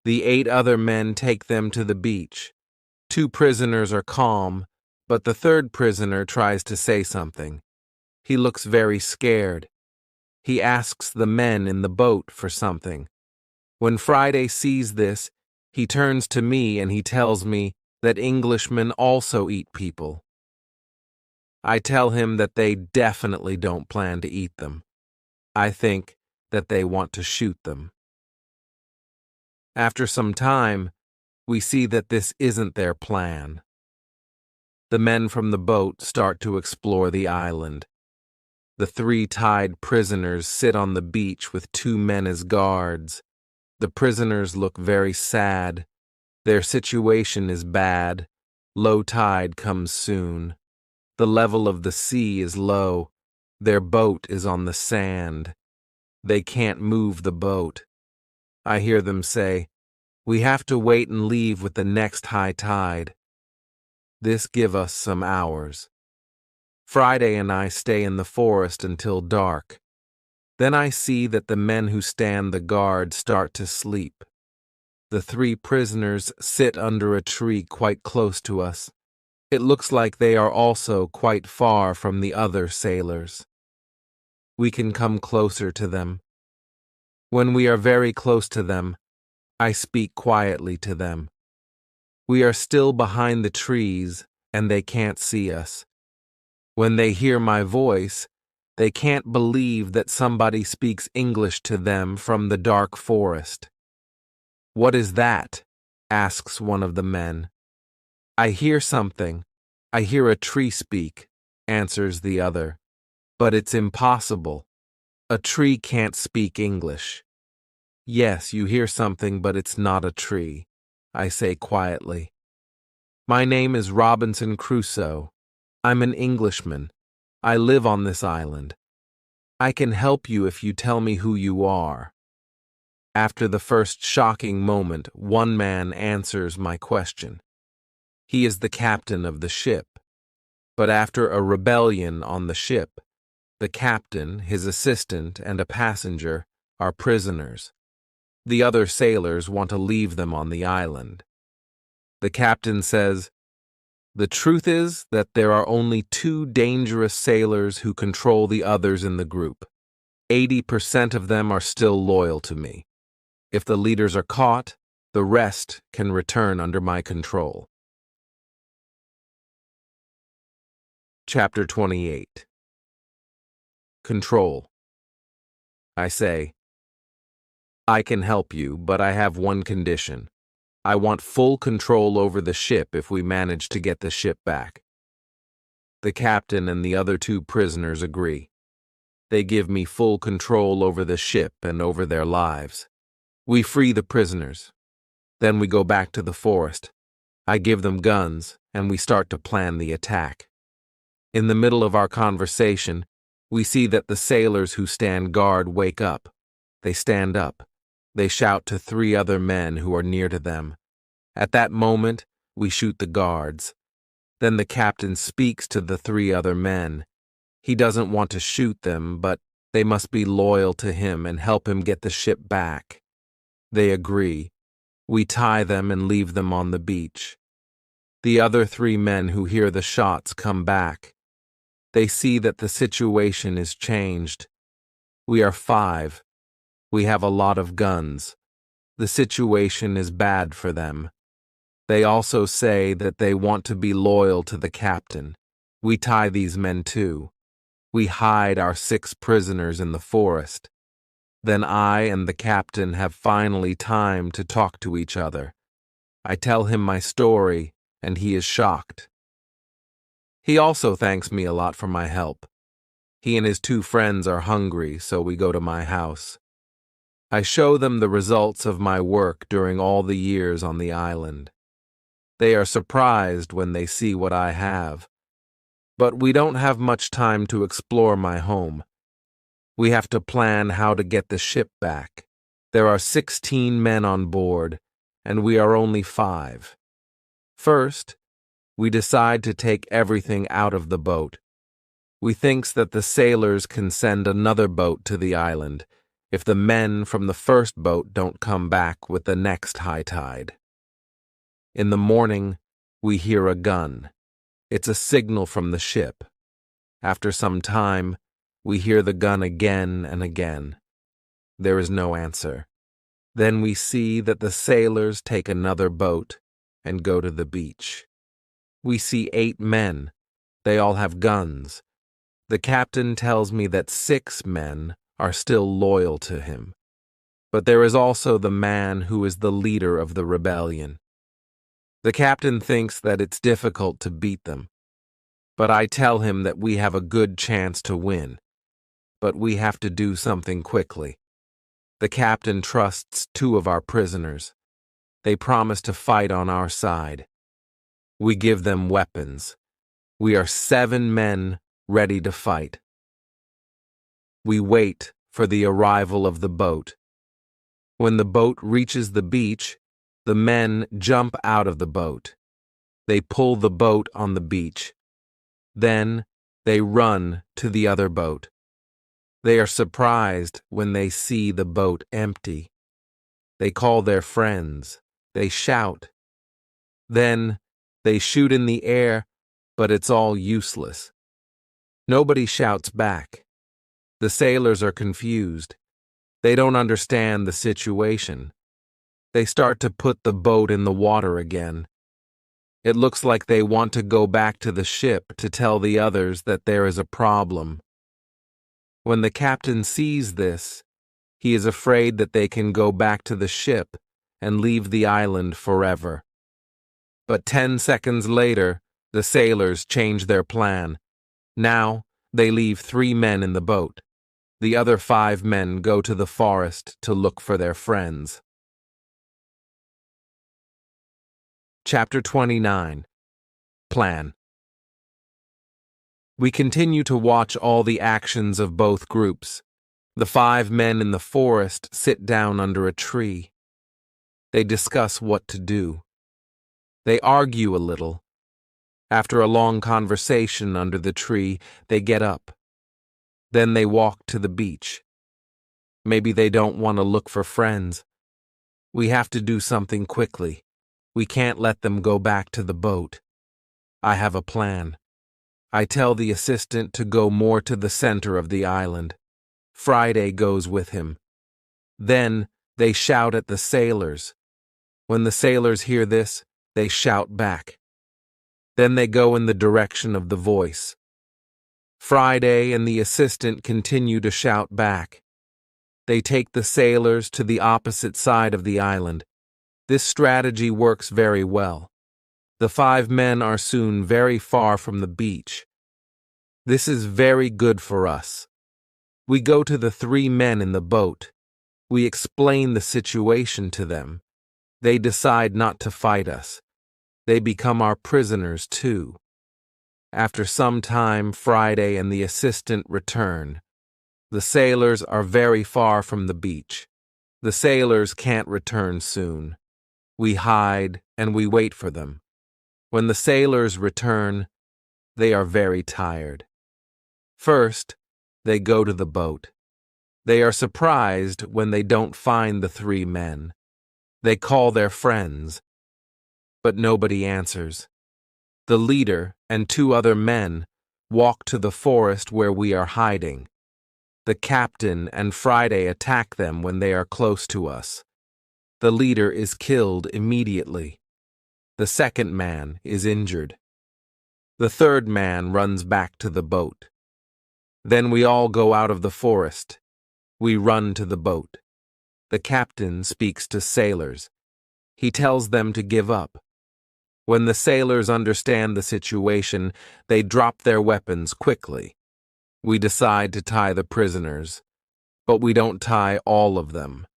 The 8 other men take them to the beach. 2 prisoners are calm, but the 3rd prisoner tries to say something. He looks very scared. He asks the men in the boat for something. When Friday sees this, he turns to me and he tells me that Englishmen also eat people. I tell him that they definitely don't plan to eat them. I think that they want to shoot them. After some time, we see that this isn't their plan. The men from the boat start to explore the island. The 3 tied prisoners sit on the beach with 2 men as guards. The prisoners look very sad. Their situation is bad. Low tide comes soon. The level of the sea is low. Their boat is on the sand. They can't move the boat. I hear them say, "We have to wait and leave with the next high tide." This gives us some hours. Friday and I stay in the forest until dark. Then I see that the men who stand the guard start to sleep. The 3 prisoners sit under a tree quite close to us. It looks like they are also quite far from the other sailors. We can come closer to them. When we are very close to them, I speak quietly to them. We are still behind the trees, and they can't see us. When they hear my voice, they can't believe that somebody speaks English to them from the dark forest. "What is that?" asks one of the men. "I hear something. I hear a tree speak," answers the other. "But it's impossible. A tree can't speak English." "Yes, you hear something, but it's not a tree," I say quietly. "My name is Robinson Crusoe. I'm an Englishman. I live on this island. I can help you if you tell me who you are." After the first shocking moment, one man answers my question. He is the captain of the ship. But after a rebellion on the ship, the captain, his assistant, and a passenger are prisoners. The other sailors want to leave them on the island. The captain says, "The truth is that there are only 2 dangerous sailors who control the others in the group. 80% of them are still loyal to me. If the leaders are caught, the rest can return under my control." Chapter 28. Control. I say, "I can help you, but I have one condition. I want full control over the ship if we manage to get the ship back." The captain and the other 2 prisoners agree. They give me full control over the ship and over their lives. We free the prisoners. Then we go back to the forest. I give them guns, and we start to plan the attack. In the middle of our conversation, we see that the sailors who stand guard wake up. They stand up. They shout to 3 other men who are near to them. At that moment, we shoot the guards. Then the captain speaks to the 3 other men. He doesn't want to shoot them, but they must be loyal to him and help him get the ship back. They agree. We tie them and leave them on the beach. The other 3 men who hear the shots come back. They see that the situation is changed. We are 5. We have a lot of guns. The situation is bad for them. They also say that they want to be loyal to the captain. We tie these men too. We hide our 6 prisoners in the forest. Then I and the captain have finally time to talk to each other. I tell him my story, and he is shocked. He also thanks me a lot for my help. He and his 2 friends are hungry, so we go to my house. I show them the results of my work during all the years on the island. They are surprised when they see what I have. But we don't have much time to explore my home. We have to plan how to get the ship back. There are 16 men on board, and we are only 5. First, we decide to take everything out of the boat. We thinks that the sailors can send another boat to the island if the men from the first boat don't come back with the next high tide. In the morning, we hear a gun. It's a signal from the ship. After some time, we hear the gun again and again. There is no answer. Then we see that the sailors take another boat and go to the beach. We see 8 men. They all have guns. The captain tells me that 6 men are still loyal to him. But there is also the man who is the leader of the rebellion. The captain thinks that it's difficult to beat them. But I tell him that we have a good chance to win. But we have to do something quickly. The captain trusts 2 of our prisoners. They promise to fight on our side. We give them weapons. We are 7 men ready to fight. We wait for the arrival of the boat. When the boat reaches the beach, the men jump out of the boat. They pull the boat on the beach. Then they run to the other boat. They are surprised when they see the boat empty. They call their friends. They shout. Then they shoot in the air but it's all useless. Nobody shouts back. The sailors are confused. They don't understand the situation. They start to put the boat in the water again. It looks like they want to go back to the ship to tell the others that there is a problem. When the captain sees this, he is afraid that they can go back to the ship and leave the island forever. But 10 seconds later, the sailors change their plan. Now, they leave 3 men in the boat. The other 5 men go to the forest to look for their friends. Chapter 29. Plan. We continue to watch all the actions of both groups. The 5 men in the forest sit down under a tree. They discuss what to do. They argue a little. After a long conversation under the tree, they get up. Then they walk to the beach. Maybe they don't want to look for friends. We have to do something quickly. We can't let them go back to the boat. I have a plan. I tell the assistant to go more to the center of the island. Friday goes with him. Then they shout at the sailors. When the sailors hear this, they shout back. Then they go in the direction of the voice. Friday and the assistant continue to shout back. They take the sailors to the opposite side of the island. This strategy works very well. The 5 men are soon very far from the beach. This is very good for us. We go to the 3 men in the boat. We explain the situation to them. They decide not to fight us. They become our prisoners too. After some time, Friday and the assistant return. The sailors are very far from the beach. The sailors can't return soon. We hide and we wait for them. When the sailors return, they are very tired. First, they go to the boat. They are surprised when they don't find the 3 men. They call their friends, but nobody answers. The leader and 2 other men walk to the forest where we are hiding. The captain and Friday attack them when they are close to us. The leader is killed immediately. The second man is injured. The 3rd man runs back to the boat. Then we all go out of the forest. We run to the boat. The captain speaks to sailors. He tells them to give up. When the sailors understand the situation, they drop their weapons quickly. We decide to tie the prisoners, but we don't tie all of them.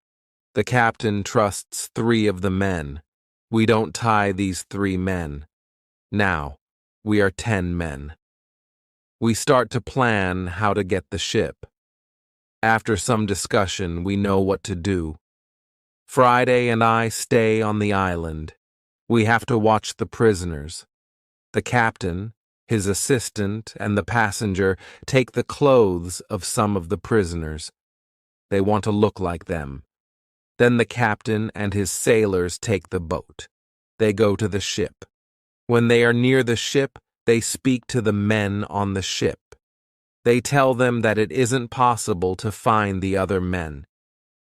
The captain trusts 3 of the men. We don't tie these 3 men. Now, we are 10 men. We start to plan how to get the ship. After some discussion, we know what to do. Friday and I stay on the island. We have to watch the prisoners. The captain, his assistant, and the passenger take the clothes of some of the prisoners. They want to look like them. Then the captain and his sailors take the boat. They go to the ship. When they are near the ship, they speak to the men on the ship. They tell them that it isn't possible to find the other men.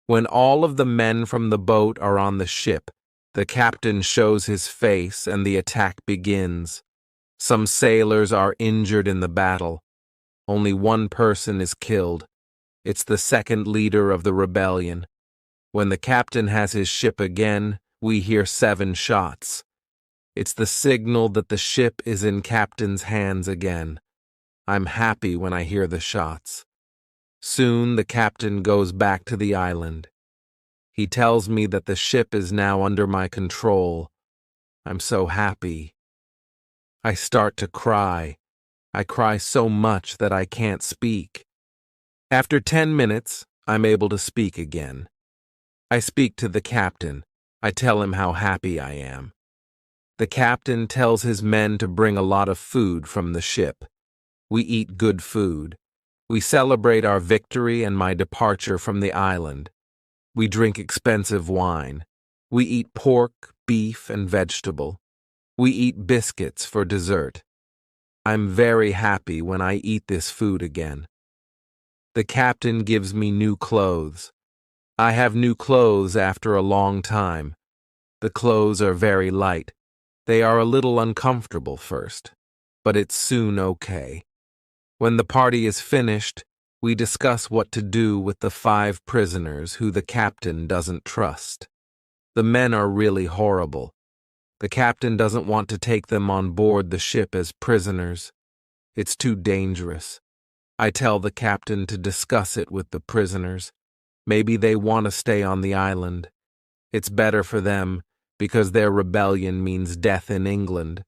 When all of the men from the boat are on the ship, the captain shows his face and the attack begins. Some sailors are injured in the battle. Only 1 person is killed. It's the 2nd leader of the rebellion. When the captain has his ship again, we hear 7 shots. It's the signal that the ship is in captain's hands again. I'm happy when I hear the shots. Soon the captain goes back to the island. He tells me that the ship is now under my control. I'm so happy. I start to cry. I cry so much that I can't speak. After 10 minutes, I'm able to speak again. I speak to the captain. I tell him how happy I am. The captain tells his men to bring a lot of food from the ship. We eat good food. We celebrate our victory and my departure from the island. We drink expensive wine. We eat pork, beef, and vegetable. We eat biscuits for dessert. I'm very happy when I eat this food again. The captain gives me new clothes. I have new clothes after a long time. The clothes are very light. They are a little uncomfortable first, but it's soon okay. When the party is finished, we discuss what to do with the 5 prisoners who the captain doesn't trust. The men are really horrible. The captain doesn't want to take them on board the ship as prisoners. It's too dangerous. I tell the captain to discuss it with the prisoners. Maybe they want to stay on the island. It's better for them because their rebellion means death in England.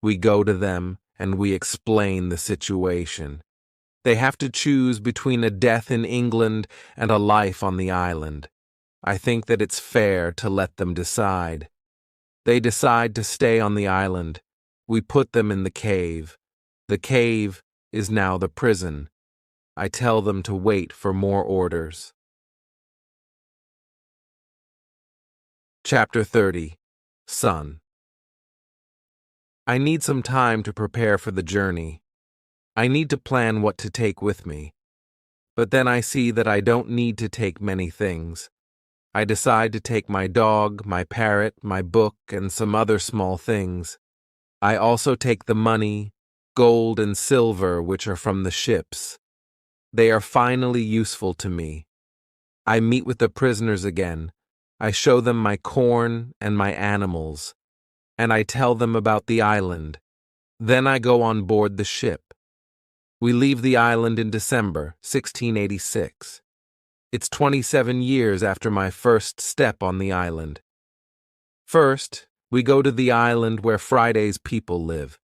We go to them and we explain the situation. They have to choose between a death in England and a life on the island. I think that it's fair to let them decide. They decide to stay on the island. We put them in the cave. The cave is now the prison. I tell them to wait for more orders. Chapter 30. Son. I need some time to prepare for the journey. I need to plan what to take with me. But then I see that I don't need to take many things. I decide to take my dog, my parrot, my book, and some other small things. I also take the money, gold and silver which are from the ships. They are finally useful to me. I meet with the prisoners again. I show them my corn and my animals, and I tell them about the island. Then I go on board the ship. We leave the island in December, 1686. It's 27 years after my first step on the island. First, we go to the island where Friday's people live.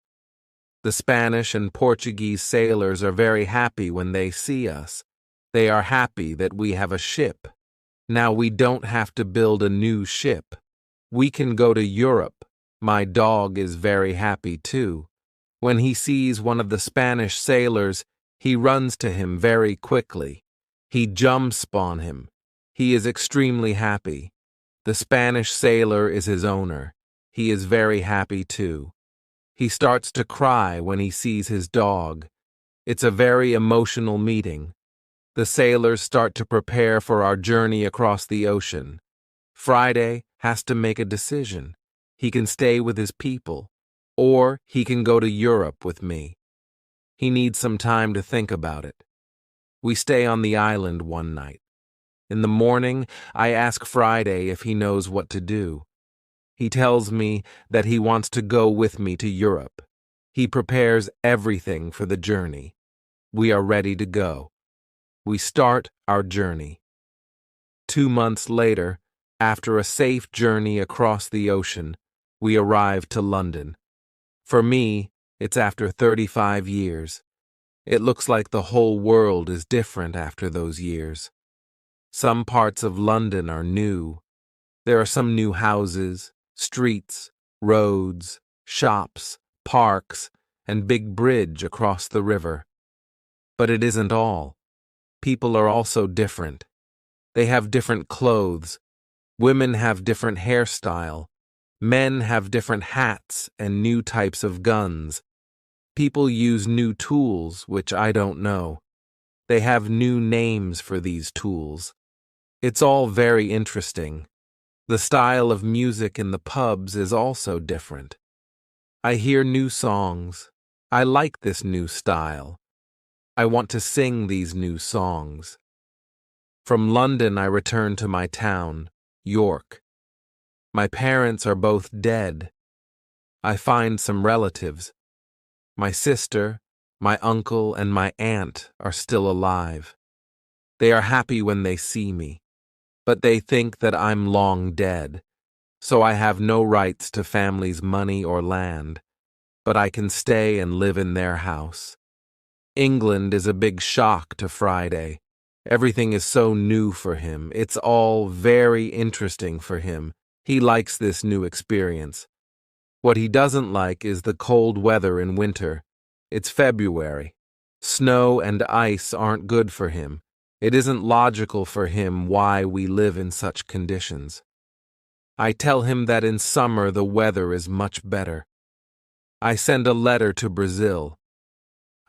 The Spanish and Portuguese sailors are very happy when they see us. They are happy that we have a ship. Now we don't have to build a new ship. We can go to Europe. My dog is very happy too. When he sees one of the Spanish sailors, he runs to him very quickly. He jumps on him. He is extremely happy. The Spanish sailor is his owner. He is very happy too. He starts to cry when he sees his dog. It's a very emotional meeting. The sailors start to prepare for our journey across the ocean. Friday has to make a decision. He can stay with his people, or he can go to Europe with me. He needs some time to think about it. We stay on the island one night. In the morning, I ask Friday if he knows what to do. He tells me that he wants to go with me to Europe. He prepares everything for the journey. We are ready to go. We start our journey. 2 months later, after a safe journey across the ocean, we arrive to London. For me, it's after 35 years. It looks like the whole world is different after those years. Some parts of London are new. There are some new houses, streets, roads, shops, parks, and big bridge across the river. But it isn't all. People are also different. They have different clothes. Women have different hairstyle. Men have different hats and new types of guns. People use new tools, which I don't know. They have new names for these tools. It's all very interesting. The style of music in the pubs is also different. I hear new songs. I like this new style. I want to sing these new songs. From London, I return to my town, York. My parents are both dead. I find some relatives. My sister, my uncle, and my aunt are still alive. They are happy when they see me, but they think that I'm long dead, so I have no rights to family's money or land, but I can stay and live in their house. England is a big shock to Friday. Everything is so new for him. It's all very interesting for him. He likes this new experience. What he doesn't like is the cold weather in winter. It's February. Snow and ice aren't good for him. It isn't logical for him why we live in such conditions. I tell him that in summer the weather is much better. I send a letter to Brazil.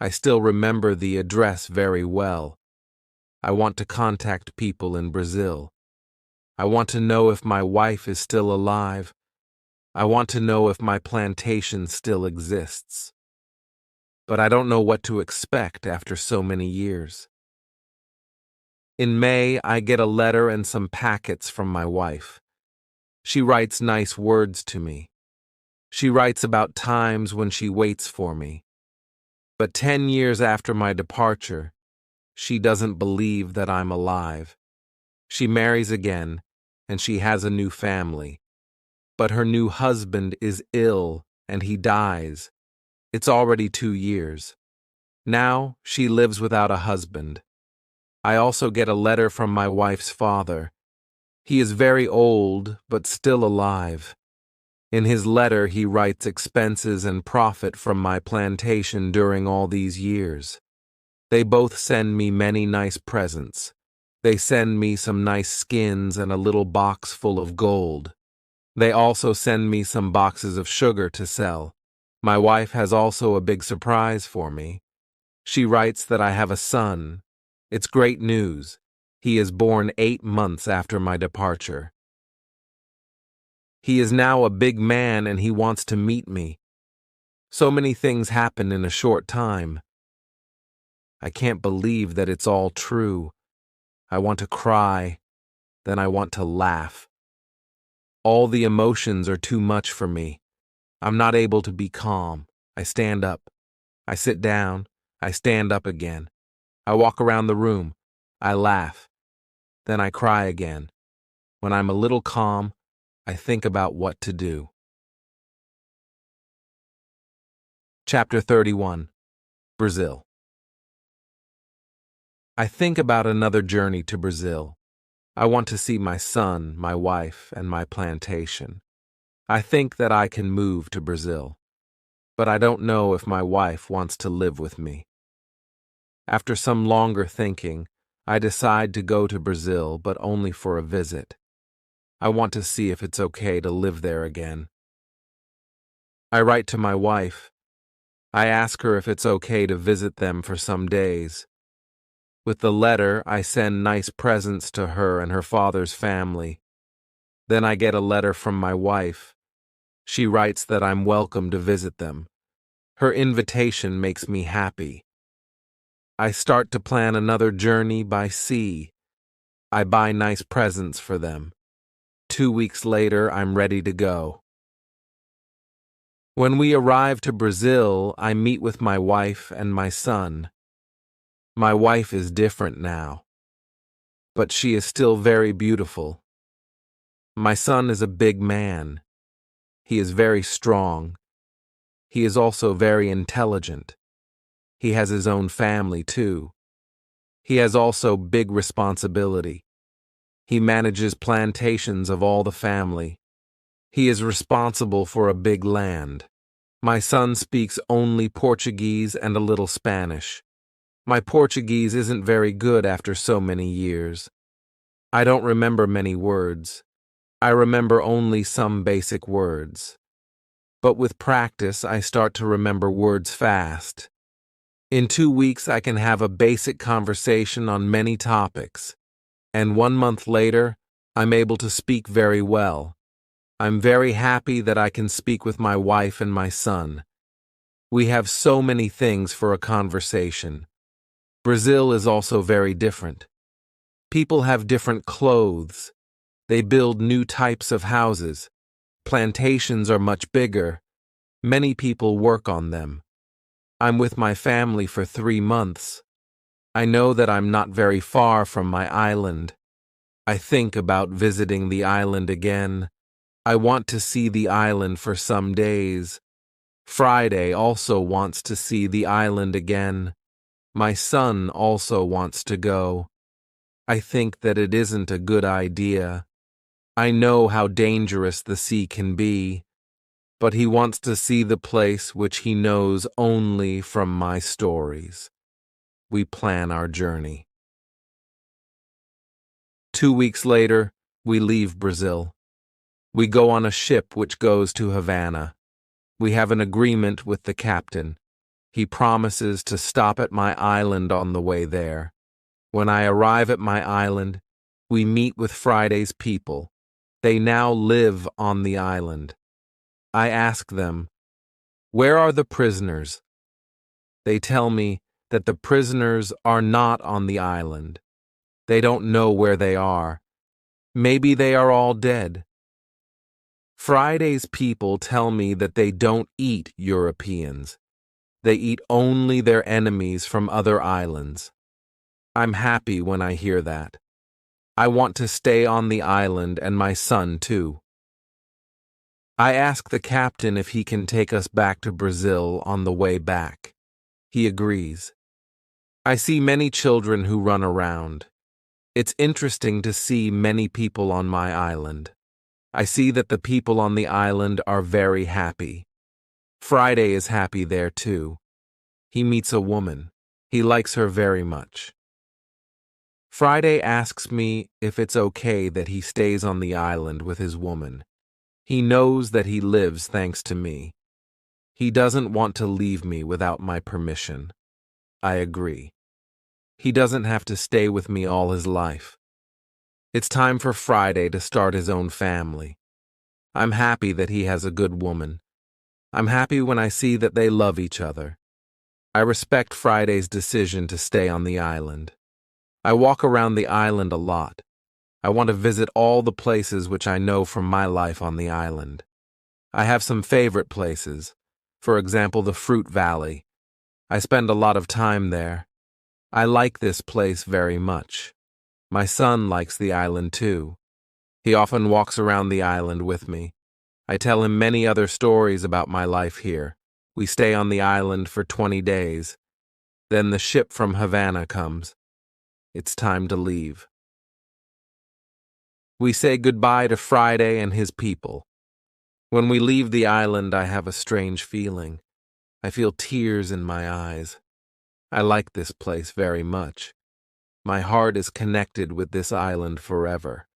I still remember the address very well. I want to contact people in Brazil. I want to know if my wife is still alive. I want to know if my plantation still exists. But I don't know what to expect after so many years. In May, I get a letter and some packets from my wife. She writes nice words to me. She writes about times when she waits for me. But 10 years after my departure, she doesn't believe that I'm alive. She marries again, and she has a new family. But her new husband is ill, and he dies. It's already 2 years. Now she lives without a husband. I also get a letter from my wife's father. He is very old, but still alive. In his letter, he writes expenses and profit from my plantation during all these years. They both send me many nice presents. They send me some nice skins and a little box full of gold. They also send me some boxes of sugar to sell. My wife has also a big surprise for me. She writes that I have a son. It's great news. He is born 8 months after my departure. He is now a big man and he wants to meet me. So many things happen in a short time. I can't believe that it's all true. I want to cry, then I want to laugh. All the emotions are too much for me. I'm not able to be calm. I stand up. I sit down. I stand up again. I walk around the room. I laugh. Then I cry again. When I'm a little calm, I think about what to do. Chapter 31. Brazil. I think about another journey to Brazil. I want to see my son, my wife, and my plantation. I think that I can move to Brazil, but I don't know if my wife wants to live with me. After some longer thinking, I decide to go to Brazil, but only for a visit. I want to see if it's okay to live there again. I write to my wife. I ask her if it's okay to visit them for some days. With the letter, I send nice presents to her and her father's family. Then I get a letter from my wife. She writes that I'm welcome to visit them. Her invitation makes me happy. I start to plan another journey by sea. I buy nice presents for them. 2 weeks later, I'm ready to go. When we arrive to Brazil, I meet with my wife and my son. My wife is different now, but she is still very beautiful. My son is a big man. He is very strong. He is also very intelligent. He has his own family, too. He has also big responsibility. He manages plantations of all the family. He is responsible for a big land. My son speaks only Portuguese and a little Spanish. My Portuguese isn't very good after so many years. I don't remember many words. I remember only some basic words. But with practice, I start to remember words fast. In 2 weeks, I can have a basic conversation on many topics. And 1 month later, I'm able to speak very well. I'm very happy that I can speak with my wife and my son. We have so many things for a conversation. Brazil is also very different. People have different clothes. They build new types of houses. Plantations are much bigger. Many people work on them. I'm with my family for 3 months. I know that I'm not very far from my island. I think about visiting the island again. I want to see the island for some days. Friday also wants to see the island again. My son also wants to go. I think that it isn't a good idea. I know how dangerous the sea can be, but he wants to see the place which he knows only from my stories. We plan our journey. 2 weeks later, we leave Brazil. We go on a ship which goes to Havana. We have an agreement with the captain. He promises to stop at my island on the way there. When I arrive at my island, we meet with Friday's people. They now live on the island. I ask them, "Where are the prisoners?" They tell me that the prisoners are not on the island. They don't know where they are. Maybe they are all dead. Friday's people tell me that they don't eat Europeans. They eat only their enemies from other islands. I'm happy when I hear that. I want to stay on the island and my son too. I ask the captain if he can take us back to Brazil on the way back. He agrees. I see many children who run around. It's interesting to see many people on my island. I see that the people on the island are very happy. Friday is happy there too. He meets a woman. He likes her very much. Friday asks me if it's okay that he stays on the island with his woman. He knows that he lives thanks to me. He doesn't want to leave me without my permission. I agree. He doesn't have to stay with me all his life. It's time for Friday to start his own family. I'm happy that he has a good woman. I'm happy when I see that they love each other. I respect Friday's decision to stay on the island. I walk around the island a lot. I want to visit all the places which I know from my life on the island. I have some favorite places. For example, the Fruit Valley. I spend a lot of time there. I like this place very much. My son likes the island too. He often walks around the island with me. I tell him many other stories about my life here. We stay on the island for 20 days. Then the ship from Havana comes. It's time to leave. We say goodbye to Friday and his people. When we leave the island, I have a strange feeling. I feel tears in my eyes. I like this place very much. My heart is connected with this island forever.